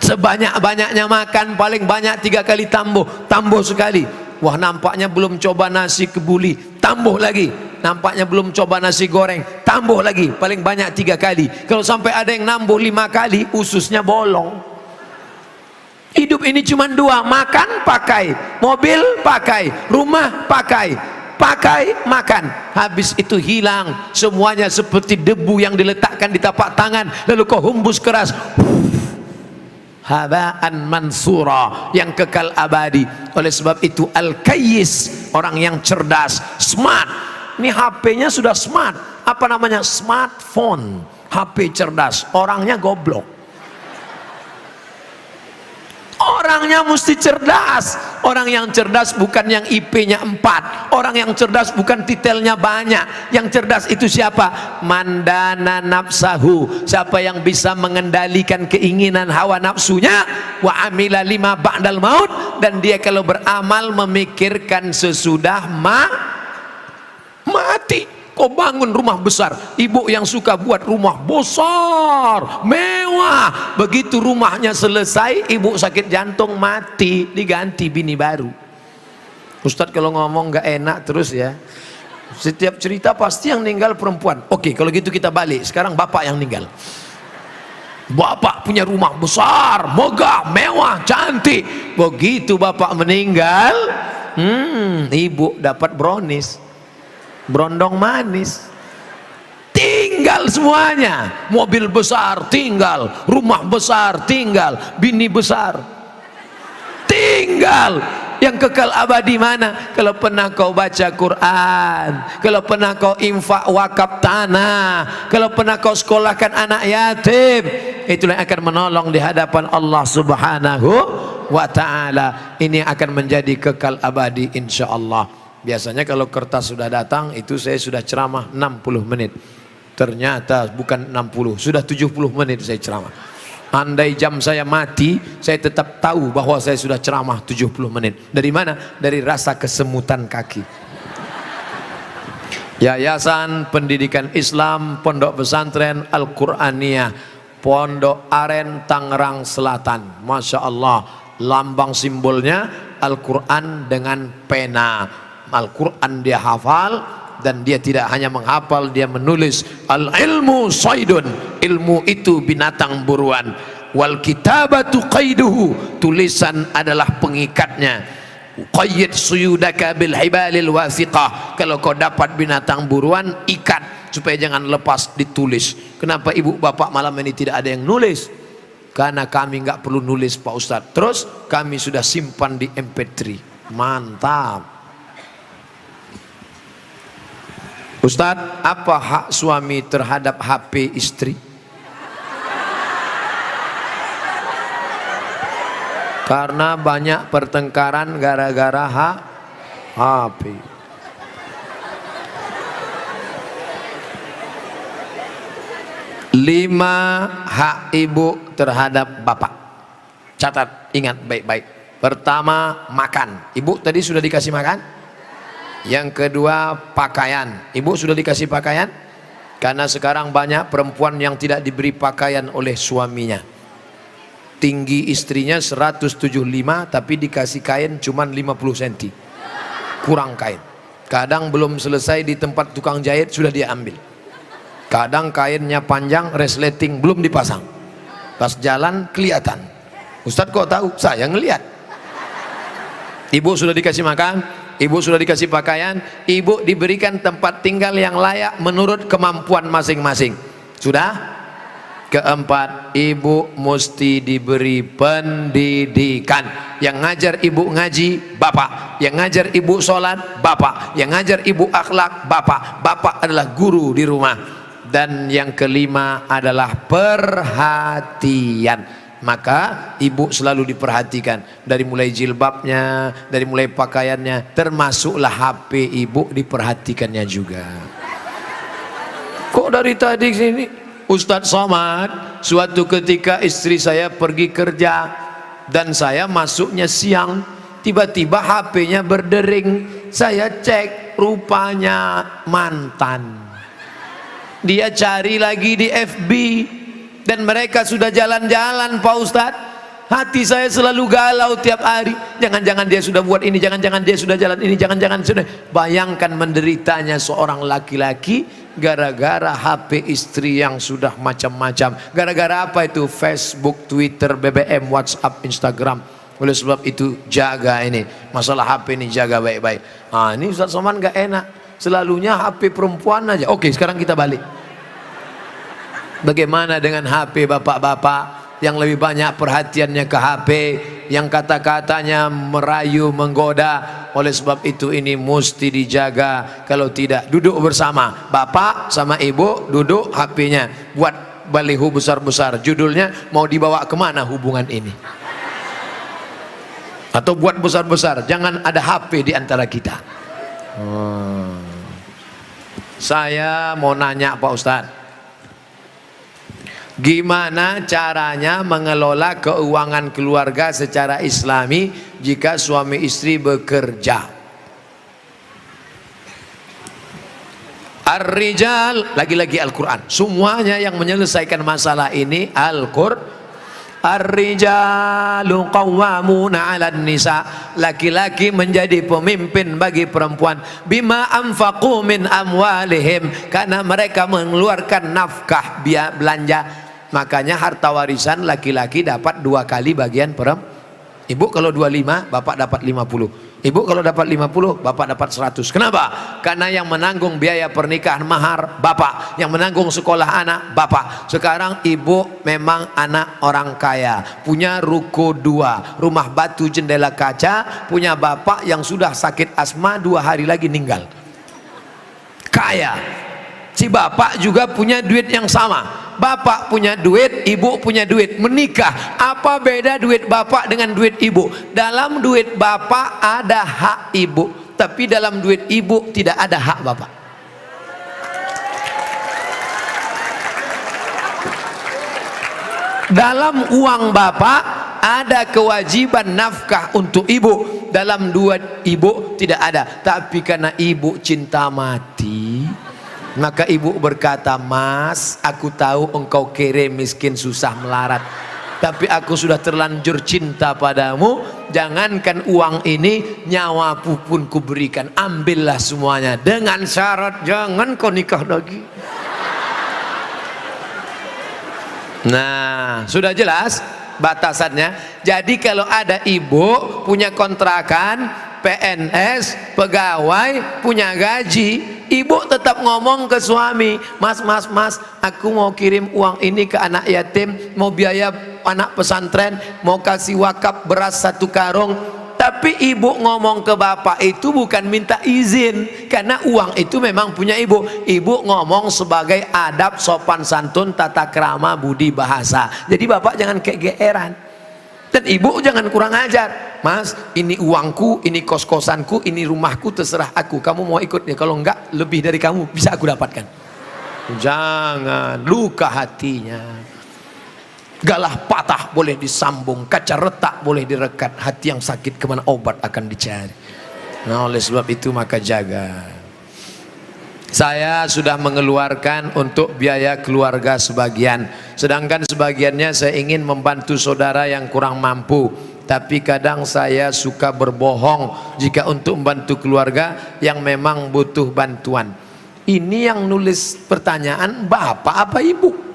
Sebanyak-banyaknya makan, paling banyak 3 kali tambuh sekali. Wah, nampaknya belum coba nasi kebuli, tambuh lagi. Nampaknya belum coba nasi goreng, tambuh lagi, paling banyak 3 kali. Kalau sampai ada yang nambah 5 kali, ususnya bolong. Hidup ini cuma 2, makan, pakai, mobil, pakai, rumah, pakai, makan. Habis itu hilang semuanya seperti debu yang diletakkan di tapak tangan, lalu kau hembus keras, haba'an mansura, yang kekal abadi. Oleh sebab itu al-kayyis, orang yang cerdas, smart. Ini HP-nya sudah smart. Apa namanya? Smartphone. HP cerdas, orangnya goblok. Orangnya mesti cerdas. Orang yang cerdas bukan yang IP-nya 4. Orang yang cerdas bukan titelnya banyak. Yang cerdas itu siapa? Mandana nafsahu, siapa yang bisa mengendalikan keinginan hawa nafsunya. Wa amila lima ba'dal maut, dan dia kalau beramal memikirkan sesudah mati. Kau bangun rumah besar, ibu yang suka buat rumah besar, mewah. Begitu rumahnya selesai, ibu sakit jantung, mati, diganti bini baru. Ustadz kalau ngomong gak enak terus ya. Setiap cerita pasti yang meninggal perempuan. Oke, kalau gitu kita balik. Sekarang bapak yang meninggal. Bapak punya rumah besar, megah, mewah, cantik. Begitu bapak meninggal, ibu dapat brownies, brondong manis, tinggal semuanya. Mobil besar tinggal, rumah besar tinggal, bini besar tinggal. Yang kekal abadi mana? Kalau pernah kau baca Quran, kalau pernah kau infak wakaf tanah, kalau pernah kau sekolahkan anak yatim, itulah yang akan menolong di hadapan Allah Subhanahu wa ta'ala. Ini akan menjadi kekal abadi insyaallah. Biasanya kalau kertas sudah datang, itu saya sudah ceramah 60 menit. Ternyata bukan 60, sudah 70 menit saya ceramah. Andai jam saya mati, saya tetap tahu bahwa saya sudah ceramah 70 menit. Dari mana? Dari rasa kesemutan kaki. Yayasan Pendidikan Islam Pondok Pesantren Al-Quraniyah, Pondok Aren, Tangerang Selatan. Masya Allah, lambang simbolnya Al-Quran dengan pena. Al-Quran dia hafal, dan dia tidak hanya menghafal, dia menulis. Al-ilmu saydun, ilmu itu binatang buruan. Wal kitabatu qaiduhu, tulisan adalah pengikatnya. Qayyid suyudaka bil hibalil wathiqah, kalau kau dapat binatang buruan, ikat supaya jangan lepas, ditulis. Kenapa ibu bapak malam ini tidak ada yang nulis? Karena kami nggak perlu nulis Pak Ustadz. Terus kami sudah simpan di MP3. Mantap. Ustadz, apa hak suami terhadap HP istri? Karena banyak pertengkaran gara-gara HP. Lima hak ibu terhadap bapak. Catat, ingat baik-baik. Pertama, makan. Ibu tadi sudah dikasih makan? Yang kedua, pakaian. Ibu sudah dikasih pakaian? Karena sekarang banyak perempuan yang tidak diberi pakaian oleh suaminya. Tinggi istrinya 175, tapi dikasih kain cuma 50 cm. Kurang kain. Kadang belum selesai di tempat tukang jahit sudah dia ambil. Kadang kainnya panjang, resleting belum dipasang. Pas jalan kelihatan. Ustadz kok tahu? Saya ngelihat. Ibu sudah dikasih makan, ibu sudah dikasih pakaian, ibu diberikan tempat tinggal yang layak menurut kemampuan masing-masing. Sudah? Keempat, ibu mesti diberi pendidikan. Yang ngajar ibu ngaji, bapak. Yang ngajar ibu sholat, bapak. Yang ngajar ibu akhlak, bapak. Bapak adalah guru di rumah. Dan yang kelima adalah perhatian. Maka ibu selalu diperhatikan, dari mulai jilbabnya, dari mulai pakaiannya, termasuklah HP ibu diperhatikannya juga. Kok dari tadi sini Ustadz Somad, suatu ketika istri saya pergi kerja dan saya masuknya siang, tiba-tiba HP-nya berdering. Saya cek, rupanya mantan. Dia cari lagi di FB dan mereka sudah jalan-jalan, Pak Ustadz. Hati saya selalu galau tiap hari. Jangan-jangan dia sudah buat ini, jangan-jangan dia sudah jalan ini, jangan-jangan sudah. Bayangkan menderitanya seorang laki-laki gara-gara HP istri yang sudah macam-macam. Gara-gara apa itu? Facebook, Twitter, BBM, WhatsApp, Instagram. Oleh sebab itu jaga ini masalah HP ini, jaga baik-baik. Ini Ustaz Somad gak enak, selalunya HP perempuan aja. Oke, sekarang kita balik. Bagaimana dengan HP bapak-bapak yang lebih banyak perhatiannya ke HP, yang kata-katanya merayu, menggoda? Oleh sebab itu ini mesti dijaga. Kalau tidak, duduk bersama, bapak sama ibu duduk, HP-nya buat baliho besar-besar, judulnya mau dibawa kemana hubungan ini, atau buat besar-besar, jangan ada HP di antara kita. Saya mau nanya Pak Ustadz, gimana caranya mengelola keuangan keluarga secara islami jika suami istri bekerja? Ar-rijal, lagi-lagi Al-Quran, semuanya yang menyelesaikan masalah ini Al-Quran. Ar-rijalu qawwamuna 'alan nisa, laki-laki menjadi pemimpin bagi perempuan. Bima anfaqu min amwalihim, karena mereka mengeluarkan nafkah, biaya belanja. Makanya harta warisan laki-laki dapat 2 kali bagian perempuan. Ibu kalau 25, bapak dapat 50. Ibu kalau dapat 50, bapak dapat 100. Kenapa? Karena yang menanggung biaya pernikahan mahar bapak, yang menanggung sekolah anak bapak. Sekarang ibu memang anak orang kaya, punya ruko 2, rumah batu jendela kaca, punya bapak yang sudah sakit asma 2 hari lagi meninggal. Kaya. Si bapak juga punya duit yang sama. Bapak punya duit, ibu punya duit, menikah. Apa beda duit bapak dengan duit ibu? Dalam duit bapak ada hak ibu, tapi dalam duit ibu tidak ada hak bapak. Dalam uang bapak ada kewajiban nafkah untuk ibu, dalam duit ibu tidak ada. Tapi karena ibu cinta mati, maka ibu berkata, "Mas, aku tahu engkau kere, miskin, susah melarat, tapi aku sudah terlanjur cinta padamu. Jangankan uang ini, nyawaku pun kuberikan. Ambillah semuanya, dengan syarat jangan kau nikah lagi." Nah, sudah jelas batasannya. Jadi kalau ada ibu punya kontrakan, PNS, pegawai, punya gaji, ibu tetap ngomong ke suami, "Mas, aku mau kirim uang ini ke anak yatim, mau biaya anak pesantren, mau kasih wakaf beras 1 karung." Tapi ibu ngomong ke bapak itu bukan minta izin, karena uang itu memang punya ibu. Ibu ngomong sebagai adab, sopan santun, tata krama, budi bahasa. Jadi bapak jangan kegeeran. Dan ibu jangan kurang ajar, "Mas, ini uangku, ini kos-kosanku, ini rumahku, terserah aku. Kamu mau ikut ya, kalau enggak lebih dari kamu bisa aku dapatkan." Jangan, luka hatinya. Galah patah boleh disambung, kaca retak boleh direkat, hati yang sakit kemana obat akan dicari. Nah, oleh sebab itu maka jaga. Saya sudah mengeluarkan untuk biaya keluarga sebagian, sedangkan sebagiannya saya ingin membantu saudara yang kurang mampu. Tapi kadang saya suka berbohong jika untuk membantu keluarga yang memang butuh bantuan. Ini yang nulis pertanyaan bapak apa ibu?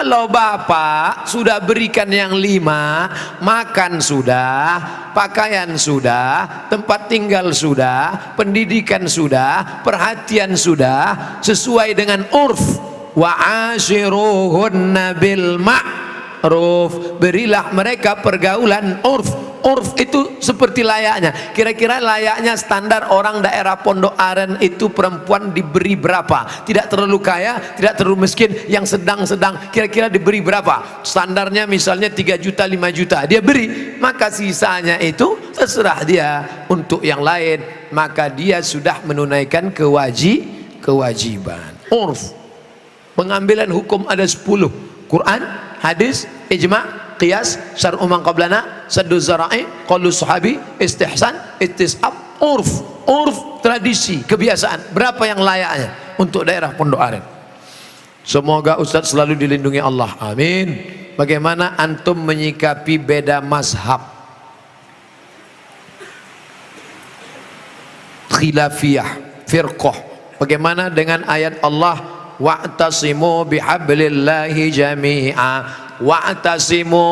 Kalau bapak sudah berikan yang 5, makan sudah, pakaian sudah, tempat tinggal sudah, pendidikan sudah, perhatian sudah, sesuai dengan urf, wa ashiruhunna bil ma'ruf, berilah mereka pergaulan urf. Urf itu seperti layaknya, kira-kira layaknya standar orang daerah Pondok Aren itu perempuan diberi berapa, tidak terlalu kaya, tidak terlalu miskin, yang sedang-sedang, kira-kira diberi berapa standarnya, misalnya 3 juta 5 juta dia beri, maka sisanya itu terserah dia untuk yang lain, maka dia sudah menunaikan kewajiban. Urf, pengambilan hukum ada 10, Quran, hadis, ijma', qiyas, syar'u man qablana, saddu zara'i, qaulu sahabi, istihsan, istisab, urf, tradisi, kebiasaan. Berapa yang layaknya untuk daerah Pondok Aren? Semoga Ustadz selalu dilindungi Allah, amin. Bagaimana antum menyikapi beda mazhab, khilafiyah, firqah? Bagaimana dengan ayat Allah, wa'tasimu bihablillahi jami'a, wa'tasimu,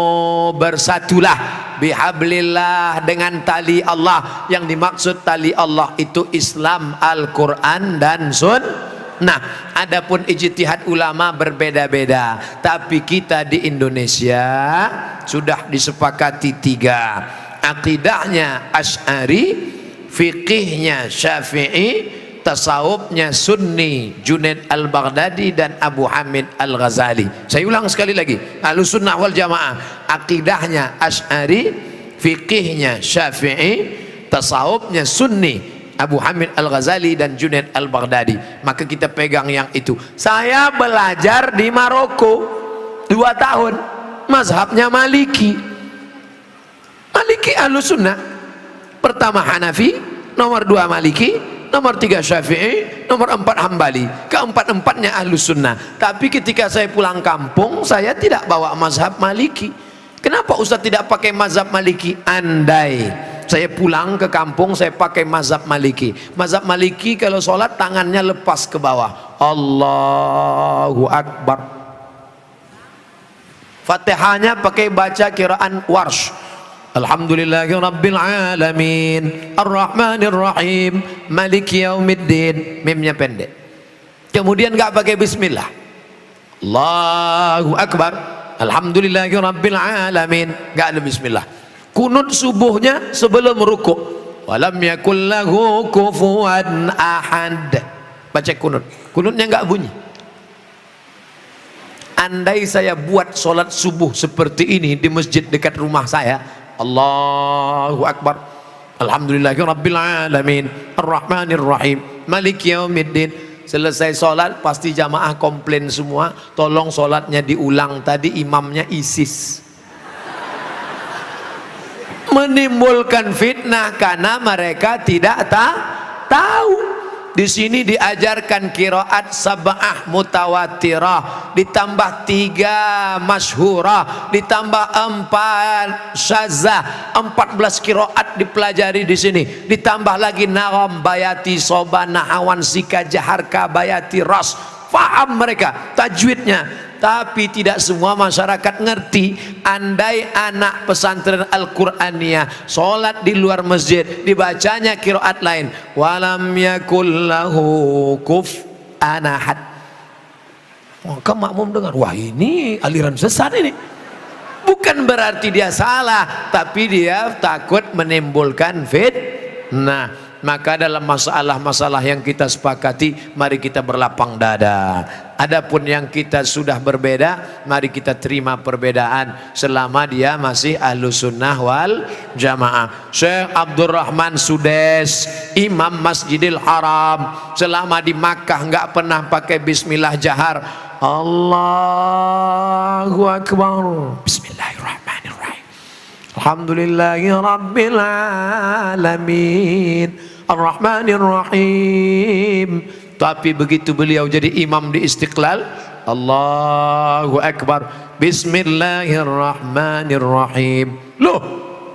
bersatulah, bihablillah, dengan tali Allah. Yang dimaksud tali Allah itu Islam, Al-Quran dan Sunnah. Adapun ijtihad ulama berbeda-beda, tapi kita di Indonesia sudah disepakati 3, akidahnya Asy'ari, fikihnya Syafi'i, tasawufnya Sunni, Junaid al-Baghdadi dan Abu Hamid al-Ghazali. Saya ulang sekali lagi, Ahlussunnah wal Jamaah akidahnya Asy'ari, fikihnya Syafi'i, tasawufnya Sunni, Abu Hamid al-Ghazali dan Junaid al-Baghdadi. Maka kita pegang yang itu. Saya belajar di Maroko 2 tahun, mazhabnya Maliki. Maliki Ahlussunnah, pertama Hanafi, nomor 2 Maliki, nomor 3 Syafi'i, nomor 4 Hambali. Keempat-empatnya Ahlussunnah. Tapi ketika saya pulang kampung, saya tidak bawa mazhab Maliki. Kenapa Ustaz tidak pakai mazhab Maliki? Andai saya pulang ke kampung, saya pakai mazhab Maliki. Mazhab Maliki kalau sholat tangannya lepas ke bawah, Allahu Akbar. Fatihahnya pakai baca kiraan Warsh, Alhamdulillahi Rabbil Alamin, Ar-Rahmanir Rahim, Maliki Yaumiddin, mimnya pendek. Kemudian gak pakai bismillah, Allahu Akbar, Alhamdulillahi Rabbil Alamin, gak ada bismillah. Kunut subuhnya sebelum rukuk, walam yakul lahu kufuwan ahad, baca kunut, kunutnya gak bunyi. Andai saya buat sholat subuh seperti ini di masjid dekat rumah saya, Allahu Akbar, Alhamdulillahi Rabbil Alamin, Ar-Rahmanir Rahim, Maliki Yaumiddin. Selesai sholat pasti jamaah komplain semua, tolong sholatnya diulang, tadi imamnya ISIS. Menimbulkan fitnah karena mereka tidak tahu. Di sini diajarkan qiraat sab'ah mutawatirah, ditambah 3 masyhurah, ditambah 4 syadzah, 14 qiraat dipelajari di sini. Ditambah lagi nagham, bayati, soba, nahawan, sika, jaharka, bayati, ras. Faham mereka tajwidnya. Tapi tidak semua masyarakat ngerti. Andai anak pesantren Al-Qur'aniyah sholat di luar masjid, dibacanya qiraat lain, walam yakul lahu kufuwan ahad, maka makmum dengar, wah ini aliran sesat ini. Bukan berarti dia salah, tapi dia takut menimbulkan fitnah. Maka dalam masalah-masalah yang kita sepakati, mari kita berlapang dada. Adapun yang kita sudah berbeda, mari kita terima perbedaan selama dia masih Ahlussunnah wal Jamaah. Syekh Abdurrahman Sudes, Imam Masjidil Haram, selama di Makkah nggak pernah pakai bismillah jahar. Allahu Akbar, Bismillahirrahmanirrahim, Alhamdulillahi Rabbil Alamin, Ar-Rahmanir Rahim. Tapi begitu beliau jadi imam di Istiqlal, Allahu Akbar, Bismillahirrahmanirrahim. Loh,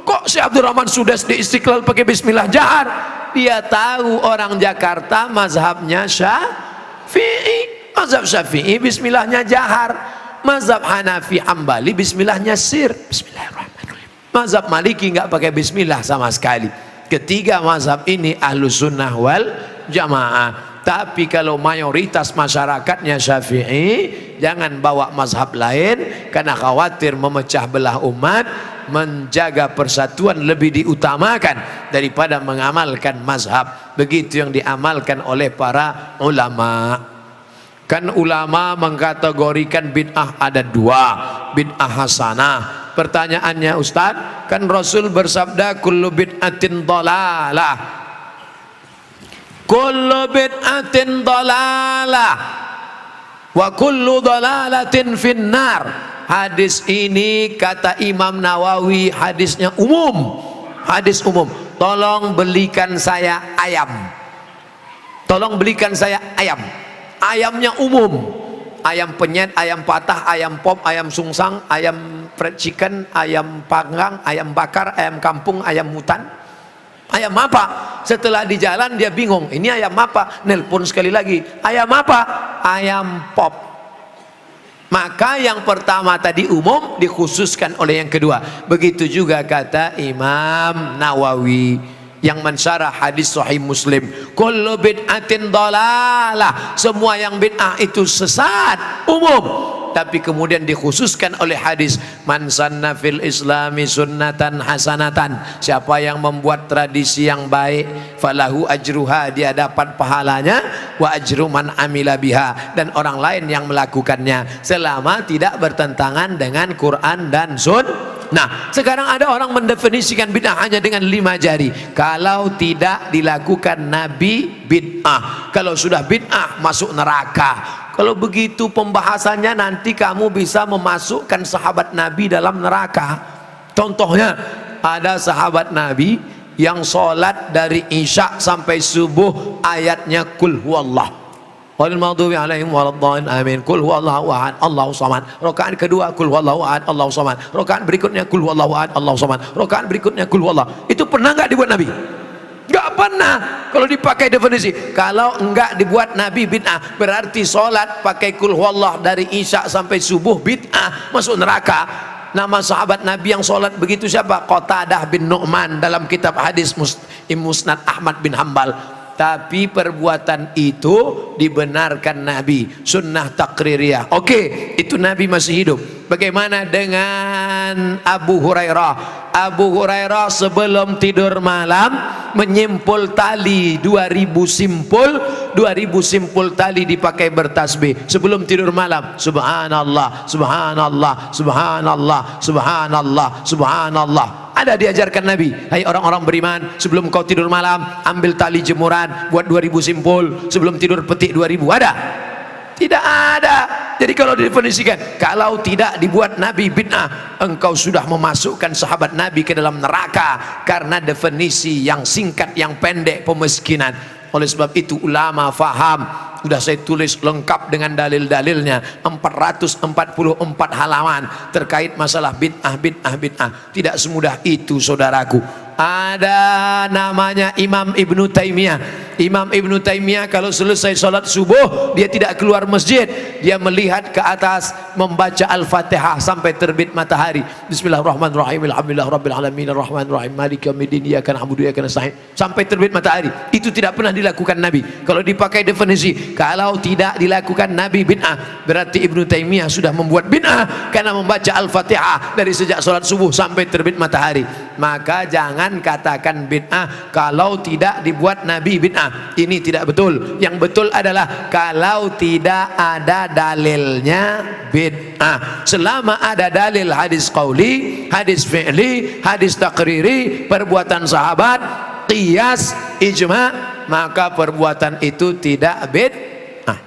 kok si Abdurrahman Sudes di Istiqlal pakai bismillah jahar? Dia tahu orang Jakarta mazhabnya Syafi'i. Mazhab Syafi'i bismillahnya jahar. Mazhab Hanafi Hambali bismillahnya sir, bismillahirrahmanirrahim. Mazhab Maliki nggak pakai bismillah sama sekali. Ketiga mazhab ini Ahlus Sunnah wal Jamaah. Tapi kalau mayoritas masyarakatnya Syafi'i, jangan bawa mazhab lain karena khawatir memecah belah umat. Menjaga persatuan lebih diutamakan daripada mengamalkan mazhab. Begitu yang diamalkan oleh para ulama. Kan ulama mengkategorikan bid'ah ada dua, bid'ah hasanah. Pertanyaannya Ustaz, kan Rasul bersabda kullu bid'atin dhalalah, kullu bid'atin dhalalah wa kullu dhalalatin finnar. Hadis ini kata Imam Nawawi hadisnya umum, hadis umum. Tolong belikan saya ayam, tolong belikan saya ayam. Ayamnya umum, ayam penyet, ayam patah, ayam pop, ayam sungsang, ayam fried chicken, ayam panggang, ayam bakar, ayam kampung, ayam hutan. Ayam apa? Setelah di jalan dia bingung, ini ayam apa? Nelpon sekali lagi, ayam apa? Ayam pop. Maka yang pertama tadi umum dikhususkan oleh yang kedua. Begitu juga kata Imam Nawawi yang mensyarah hadis Sahih Muslim, kullu bid'atin dhalalah, semua yang bid'ah itu sesat, umum. Tapi kemudian dikhususkan oleh hadis man sanna fil islami sunnatan hasanatan, siapa yang membuat tradisi yang baik, falahu ajruha, dia dapat pahalanya, wa ajru man amila biha, dan orang lain yang melakukannya selama tidak bertentangan dengan Quran dan Sunnah. Nah, sekarang ada orang mendefinisikan bid'ah hanya dengan 5 jari. Kalau tidak dilakukan Nabi, bid'ah. Kalau sudah bid'ah, masuk neraka. Kalau begitu pembahasannya, nanti kamu bisa memasukkan sahabat Nabi dalam neraka. Contohnya, ada sahabat Nabi yang sholat dari Isya sampai subuh ayatnya kul huwallah, walil maghdubi alaihim waladdallin, amin. Kul huwallahu ahad, Allahu samad. Rakaat kedua kul huwallahu ahad, Allahu samad. Rakaat berikutnya kul huwallahu ahad, Allahu samad. Rakaat berikutnya kul huwallah. Itu pernah nggak dibuat Nabi? Nggak pernah. Kalau dipakai definisi, kalau enggak dibuat Nabi bid'ah, berarti sholat pakai kul huwallah dari Isya sampai subuh bid'ah, masuk neraka. Nama sahabat Nabi yang sholat begitu siapa? Qatadah bin Nu'man dalam kitab hadis Musnad Ahmad bin Hambal. Tapi perbuatan itu dibenarkan Nabi, sunnah takririyah. Oke, itu Nabi masih hidup. Bagaimana dengan Abu Hurairah? Abu Hurairah sebelum tidur malam menyimpul tali 2000 simpul tali dipakai bertasbih sebelum tidur malam. Subhanallah, subhanallah, subhanallah, subhanallah, subhanallah. Ada diajarkan Nabi, hai orang-orang beriman, sebelum kau tidur malam ambil tali jemuran, buat 2000 simpul, sebelum tidur petik 2000. Ada? Tidak ada. Jadi kalau didefinisikan, kalau tidak dibuat Nabi bid'ah, engkau sudah memasukkan sahabat Nabi ke dalam neraka, karena definisi yang singkat, yang pendek, pemiskinan. Oleh sebab itu ulama faham, sudah saya tulis lengkap dengan dalil-dalilnya, 444 halaman terkait masalah bid'ah. Tidak semudah itu saudaraku. Ada namanya Imam Ibnu Taimiyah. Imam Ibnu Taimiyah kalau selesai sholat subuh, dia tidak keluar masjid, dia melihat ke atas membaca Al-Fatihah sampai terbit matahari. Bismillahirrahmanirrahim, alhamdulillahirabbil alamin, arrahmanirrahim, maliki yaumiddin, iyyaka na'budu wa iyyaka nasta'in, sampai terbit matahari. Itu tidak pernah dilakukan Nabi. Kalau dipakai definisi, kalau tidak dilakukan Nabi bid'ah, berarti Ibnu Taimiyah sudah membuat bid'ah karena membaca Al-Fatihah dari sejak sholat subuh sampai terbit matahari. Maka jangan katakan bid'ah kalau tidak dibuat Nabi bid'ah. Ini tidak betul. Yang betul adalah kalau tidak ada dalilnya bid'ah. Selama ada dalil hadis qauli, hadis fi'li, hadis takriri, perbuatan sahabat, qiyas, ijma', maka perbuatan itu tidak bid'ah.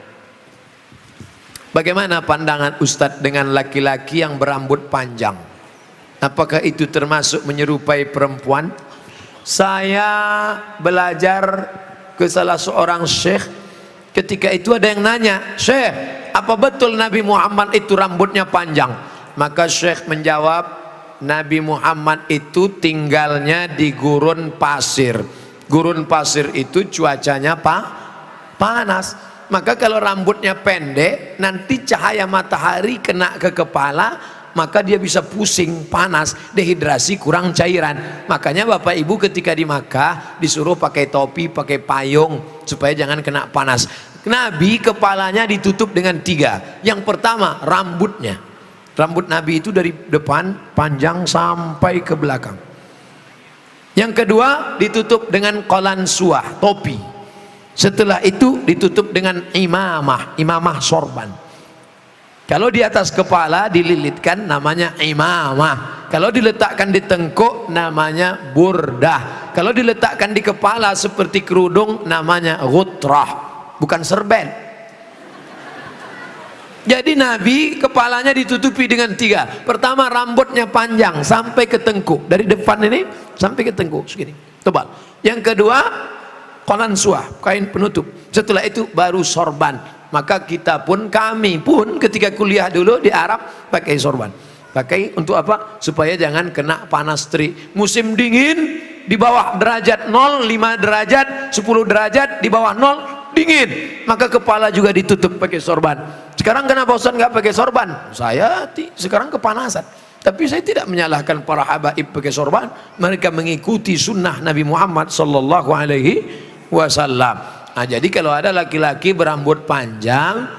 Bagaimana pandangan Ustadz dengan laki-laki yang berambut panjang? Apakah itu termasuk menyerupai perempuan? Saya belajar ke salah seorang syekh. Ketika itu ada yang nanya, "Syekh, apa betul Nabi Muhammad itu rambutnya panjang?" Maka syekh menjawab, Nabi Muhammad itu tinggalnya di gurun pasir. Gurun pasir itu cuacanya panas. Maka kalau rambutnya pendek, nanti cahaya matahari kena ke kepala, maka dia bisa pusing, panas, dehidrasi, kurang cairan. Makanya Bapak Ibu ketika di Makkah disuruh pakai topi, pakai payung supaya jangan kena panas. Nabi kepalanya ditutup dengan 3. Yang pertama rambutnya. Rambut Nabi itu dari depan panjang sampai ke belakang. Yang kedua ditutup dengan qalansuah, topi. Setelah itu ditutup dengan imamah, imamah sorban. Kalau di atas kepala dililitkan namanya imamah. Kalau diletakkan di tengkuk namanya burdah. Kalau diletakkan di kepala seperti kerudung namanya ghutrah, bukan serben. Jadi Nabi kepalanya ditutupi dengan 3. Pertama rambutnya panjang sampai ke tengkuk, dari depan ini sampai ke tengkuk segini, tebal. Yang kedua qalansuah, kain penutup. Setelah itu baru sorban. Maka kita pun, kami pun ketika kuliah dulu di Arab pakai sorban. Pakai untuk apa? Supaya jangan kena panas terik. Musim dingin di bawah derajat 0, 5 derajat, 10 derajat, di bawah 0 dingin. Maka kepala juga ditutup pakai sorban. Sekarang kenapa Ustaz nggak pakai sorban? Saya sekarang kepanasan. Tapi saya tidak menyalahkan para habaib pakai sorban. Mereka mengikuti sunnah Nabi Muhammad sallallahu alaihi wasallam. Nah, jadi kalau ada laki-laki berambut panjang,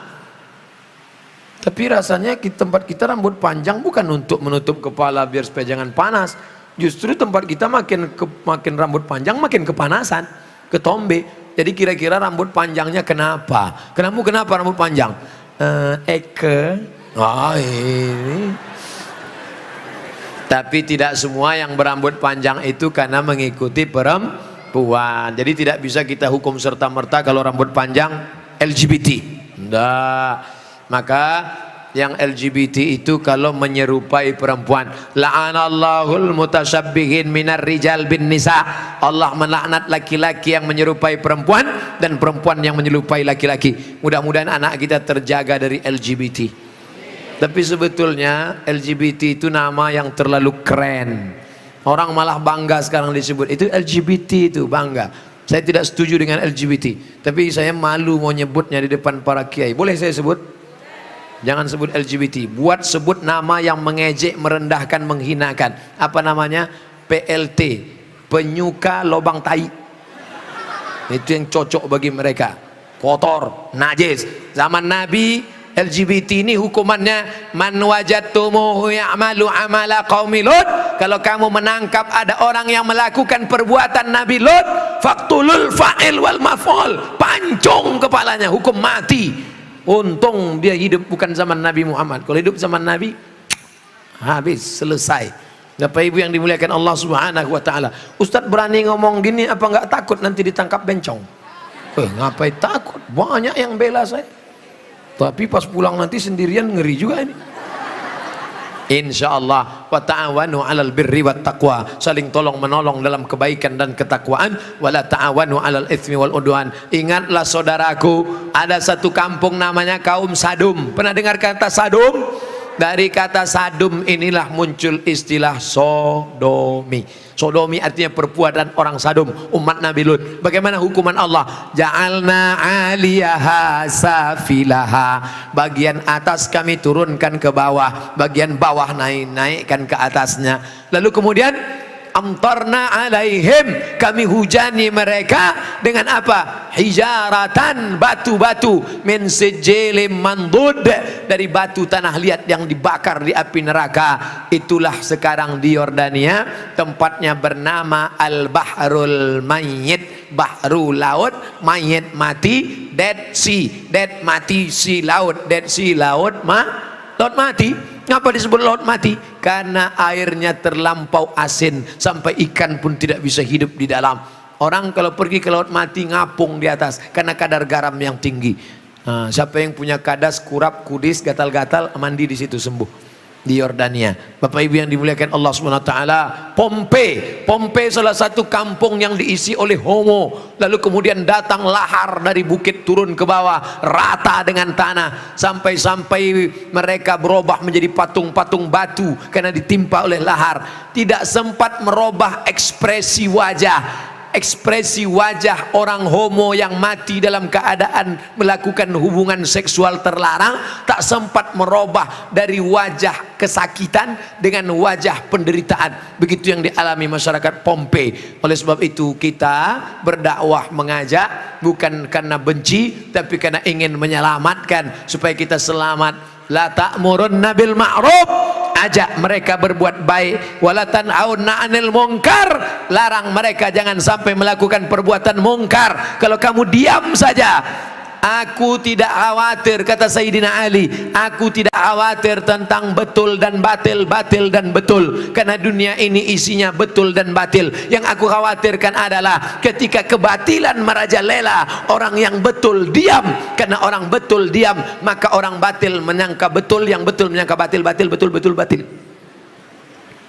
tapi rasanya di tempat kita rambut panjang bukan untuk menutup kepala biar supaya jangan panas. Justru tempat kita makin rambut panjang makin kepanasan, ketombe. Jadi kira-kira rambut panjangnya kenapa? Kenapa rambut panjang? Ini. Tapi tidak semua yang berambut panjang itu karena mengikuti perempuan. Jadi tidak bisa kita hukum serta-merta kalau rambut panjang LGBT. Enggak. Maka yang LGBT itu kalau menyerupai perempuan, la'anallahul mutasyabbihin minar rijal bin nisa. Allah melaknat laki-laki yang menyerupai perempuan dan perempuan yang menyerupai laki-laki. Mudah-mudahan anak kita terjaga dari LGBT. Tapi sebetulnya LGBT itu nama yang terlalu keren. Orang malah bangga sekarang disebut itu LGBT, itu bangga. Saya tidak setuju dengan LGBT, tapi saya malu mau nyebutnya di depan para kiai. Boleh saya sebut? Jangan sebut LGBT. Buat sebut nama yang mengejek, merendahkan, menghinakan. Apa namanya? PLT, penyuka lobang tai. Itu yang cocok bagi mereka. Kotor, najis. Zaman Nabi LGBT ini hukumannya man wajadtumuhu ya'malu amala qaumi Lut. Kalau kamu menangkap ada orang yang melakukan perbuatan Nabi Lut, faqtulul fa'il wal maf'ul, pancung kepalanya, hukum mati. Untung dia hidup bukan zaman Nabi Muhammad. Kalau hidup zaman Nabi habis, selesai. Bapak Ibu yang dimuliakan Allah Subhanahu wa taala. Ustaz berani ngomong gini apa enggak takut nanti ditangkap bencong? Ngapain takut? Banyak yang bela saya. Tapi pas pulang nanti sendirian ngeri juga ini. Insyaallah, wa ta'awanu 'alal birri wat taqwa, saling tolong menolong dalam kebaikan dan ketakwaan, wala ta'awanu 'alal itsmi wal udwan. Ingatlah saudaraku, ada satu kampung namanya kaum Sadum. Pernah dengar kata Sadum? Dari kata Sadum inilah muncul istilah sodomi. Sodomi artinya perbuatan orang Sadum, umat Nabi Lut. Bagaimana hukuman Allah? Ja'alna 'aliyaha safilaha. Bagian atas kami turunkan ke bawah, bagian bawah naikkan ke atasnya. Lalu kemudian amtarna alaihim, kami hujani mereka dengan apa? Hijaratan, batu-batu, min sijilin mandud, dari batu tanah liat yang dibakar di api neraka. Itulah sekarang di Yordania, tempatnya bernama Al-Bahrul Mayyit, bahru laut, mayit mati, Dead Sea, dead mati, sea laut, Dead Sea laut laut mati. Kenapa disebut laut mati? Karena airnya terlampau asin sampai ikan pun tidak bisa hidup di dalam. Orang kalau pergi ke laut mati ngapung di atas karena kadar garam yang tinggi. Nah, siapa yang punya kadas, kurap, kudis, gatal-gatal, mandi di situ sembuh. Di Yordania. Bapak Ibu yang dimuliakan Allah Subhanahu wa taala, Pompei salah satu kampung yang diisi oleh homo. Lalu kemudian datang lahar dari bukit turun ke bawah, rata dengan tanah, sampai mereka berubah menjadi patung-patung batu karena ditimpa oleh lahar. Tidak sempat merubah ekspresi wajah. ekspresi wajah orang homo yang mati dalam keadaan melakukan hubungan seksual terlarang tak sempat merubah dari wajah kesakitan dengan wajah penderitaan. Begitu yang dialami masyarakat Pompei. Oleh sebab itu kita berdakwah mengajak bukan karena benci, tapi karena ingin menyelamatkan supaya kita selamat. La ta'murunna bil ma'ruf, ajak mereka berbuat baik. Wala tanhauna 'anil munkar, larang mereka jangan sampai melakukan perbuatan mungkar. Kalau kamu diam saja, aku tidak khawatir, kata Sayyidina Ali, aku tidak khawatir tentang betul dan batil, batil dan betul, karena dunia ini isinya betul dan batil. Yang aku khawatirkan adalah ketika kebatilan merajalela, orang yang betul diam. Karena orang betul diam, maka orang batil menyangka betul, yang betul menyangka batil, batil betul, betul batil.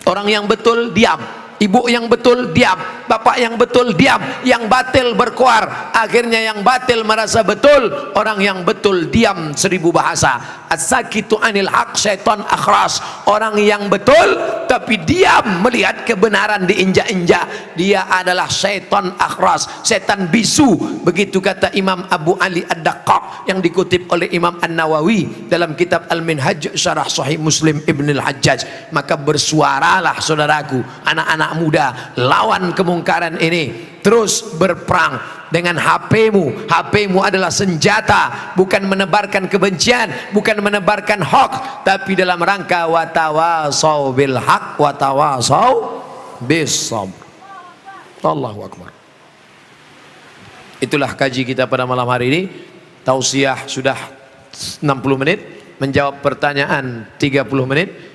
Orang yang betul diam, ibu yang betul diam, bapak yang betul diam, yang batil berkuar. Akhirnya yang batil merasa betul, orang yang betul diam 1000 bahasa. As-sakitu anil haq syaitan akhras. Orang yang betul tapi diam melihat kebenaran diinjak-injak, dia adalah syaitan akhras, setan bisu. Begitu kata Imam Abu Ali Ad-Daqqaq yang dikutip oleh Imam An-Nawawi dalam kitab Al-Minhaj Syarah Sahih Muslim Ibn Al-Hajjaj. Maka bersuaralah saudaraku, anak-anak muda, lawan kemungkaran ini. Terus berperang dengan HP-mu. HP-mu adalah senjata, bukan menebarkan kebencian, bukan menebarkan hoax, tapi dalam rangka watawasau bil haq watawasau bis sabr. Allahu akbar. Itulah kaji kita pada malam hari ini. Tausiah sudah 60 menit, menjawab pertanyaan 30 menit.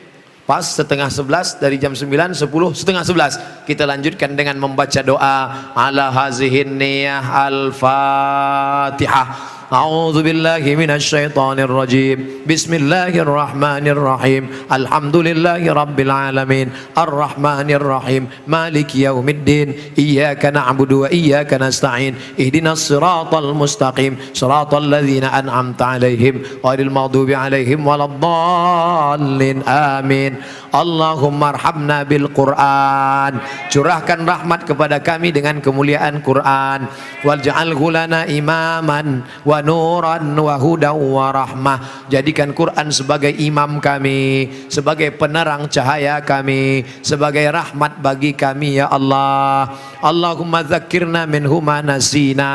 Pas setengah 11 dari jam 9, 10, setengah 11 kita lanjutkan dengan membaca doa ala hazihin niyah al-fatihah. A'udzu billahi minasy syaithanir rajim. Bismillahirrahmanirrahim. Alhamdulillahi rabbil alamin. Arrahmanir rahim. Maliki yaumiddin. Iyyaka na'budu wa iyyaka nasta'in. Ihdinas siratal mustaqim. Siratal ladzina an'amta 'alaihim ghairil maghdubi 'alaihim waladdallin. Amin. Allahumma arhamna bil Qur'an. Curahkan rahmat kepada kami dengan kemuliaan Quran. Waj'alhu lana imaman wa nuran wa hudan wa rahmah. Jadikan Quran sebagai imam kami, sebagai penerang cahaya kami, sebagai rahmat bagi kami ya Allah. Allahumma dzakirna minhu ma nasina.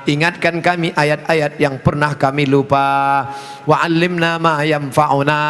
Ingatkan kami ayat-ayat yang pernah kami lupa. Wa 'allimna ma yanfa'una.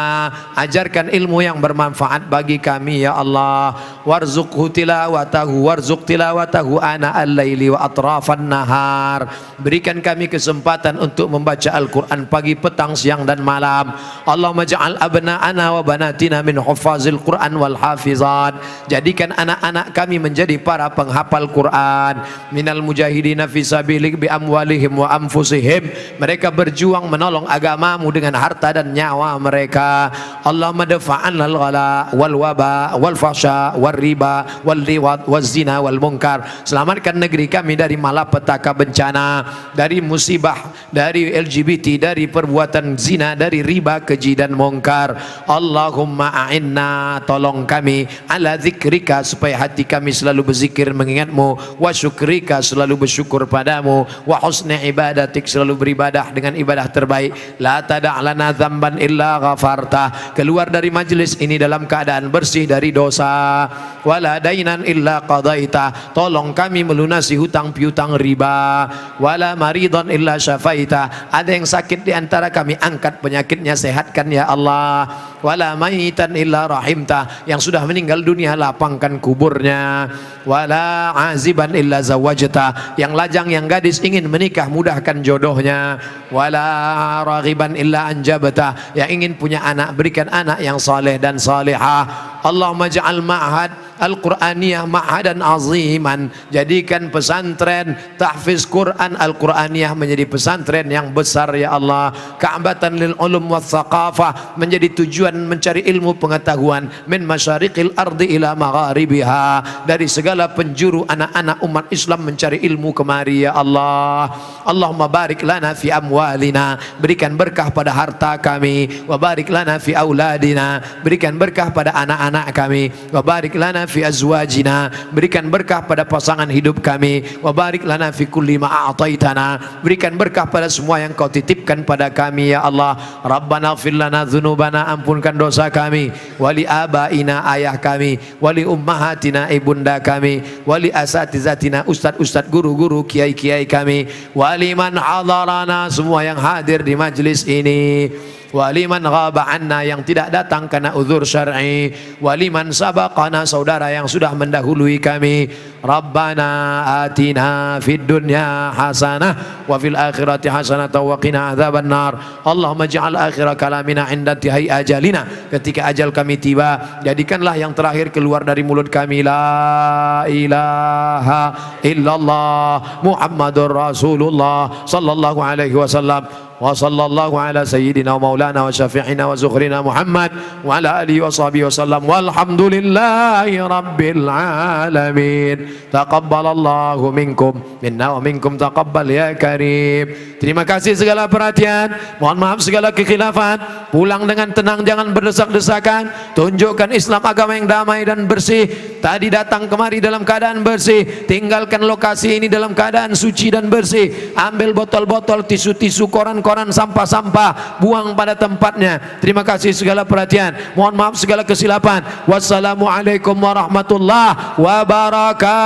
Ajarkan ilmu yang bermanfaat bagi kami ya Allah. Warzuqhu tilawatahu, warzuq tilawatahu ana al-laili wa atrafan nahar. Berikan kami kesempatan untuk membaca Al-Quran pagi, petang, siang dan malam. Allahumma ja'al abna'ana wa banatina min hufazil Quran wal hafizat. Jadikan anak-anak kami menjadi para penghafal Quran. Minal mujahidina fi sabilik bi amwalihim wa anfusihim. Mereka berjuang menolong agamamu dengan harta dan nyawa mereka. Allahumma dafa'an al-ghala wal waba wal fahsya wal riba wal liwat wal zina wal munkar. Selamatkan negeri kami dari malapetaka bencana, dari musibah, dari LGBT, dari perbuatan zina, dari riba, keji dan munkar. Allahumma a'inna, tolong kami, ala zikrika, supaya hati kami selalu berzikir mengingatmu, wa syukrika, selalu bersyukur padamu, wa husni ibadatik, selalu beribadah dengan ibadah terbaik. La tada'lana dzamban illa ghafarta. Keluar dari majlis ini dalam keadaan bersih dari dosa. Wala dainan illa qadaita. Tolong kami melunasi hutang piutang riba. Wala maridhan illa syafaita. Ada yang sakit di antara kami, angkat penyakitnya, sehatkan ya Allah. Wala maitan illa rahimta. Yang sudah meninggal dunia, lapangkan kuburnya. Wala aziban illa zawajta. Yang lajang, yang gadis ingin menikah, mudahkan jodohnya. Wala raghiban illa anjabta. Yang ingin punya anak, berikan anak yang saleh dan salihah. Allahumma ja'al ma'had Al-Quraniyah ma'hadan aziman. Jadikan pesantren tahfiz Quran Al-Quraniyah menjadi pesantren yang besar ya Allah. Ka'batan lil ulum wa thaqafah, menjadi tujuan mencari ilmu pengetahuan. Min masyariqil ardi ila magharibiha, dari segala penjuru anak-anak umat Islam mencari ilmu kemari ya Allah. Allahumma barik lana fi amwalina, berikan berkah pada harta kami. Wa barik lana fi auladina, berikan berkah pada anak-anak kami. Wa barik lana fi azwajina, berikan berkah pada pasangan hidup kami, wa barik lana fi kulli ma a'taitana, berikan berkah pada semua yang kau titipkan pada kami ya Allah. Rabbana ighfir lana dzunubana, ampunkan dosa kami, wali abaina, ayah kami, wali ummahatina, ibunda kami, wali asatizatina, ustad-ustad, guru-guru, kiai-kiai kami, wali man hadarana, semua yang hadir di majlis ini, waliman ghaba anna, yang tidak datang karena uzur syar'i, waliman sabaqana, saudara yang sudah mendahului kami. Rabbana atina fid dunya hasanah wa fil akhirati hasanah wa qina adzabannar. Allahumma ij'al akhir kalamina 'inda intihai ajalina, ketika ajal kami tiba jadikanlah yang terakhir keluar dari mulut kami la ilaha illallah Muhammadur Rasulullah sallallahu alaihi wasallam. Wa sallallahu ala sayyidina wa maulana wa syafi'ina wa zukhrina Muhammad wa ala alihi wa sahbihi wa sallam, walhamdulillahi rabbil alamin. Taqabbalallahu minkum minna wa minkum taqabbal ya karim. Terima kasih segala perhatian, mohon maaf segala kekhilafan. Pulang dengan tenang, jangan berdesak-desakan. Tunjukkan Islam agama yang damai dan bersih. Tadi datang kemari dalam keadaan bersih, tinggalkan lokasi ini dalam keadaan suci dan bersih. Ambil botol-botol, tisu-tisu, koran-koran, sampah-sampah, buang pada tempatnya. Terima kasih segala perhatian, mohon maaf segala kesilapan. Wassalamualaikum warahmatullahi wabarakatuh.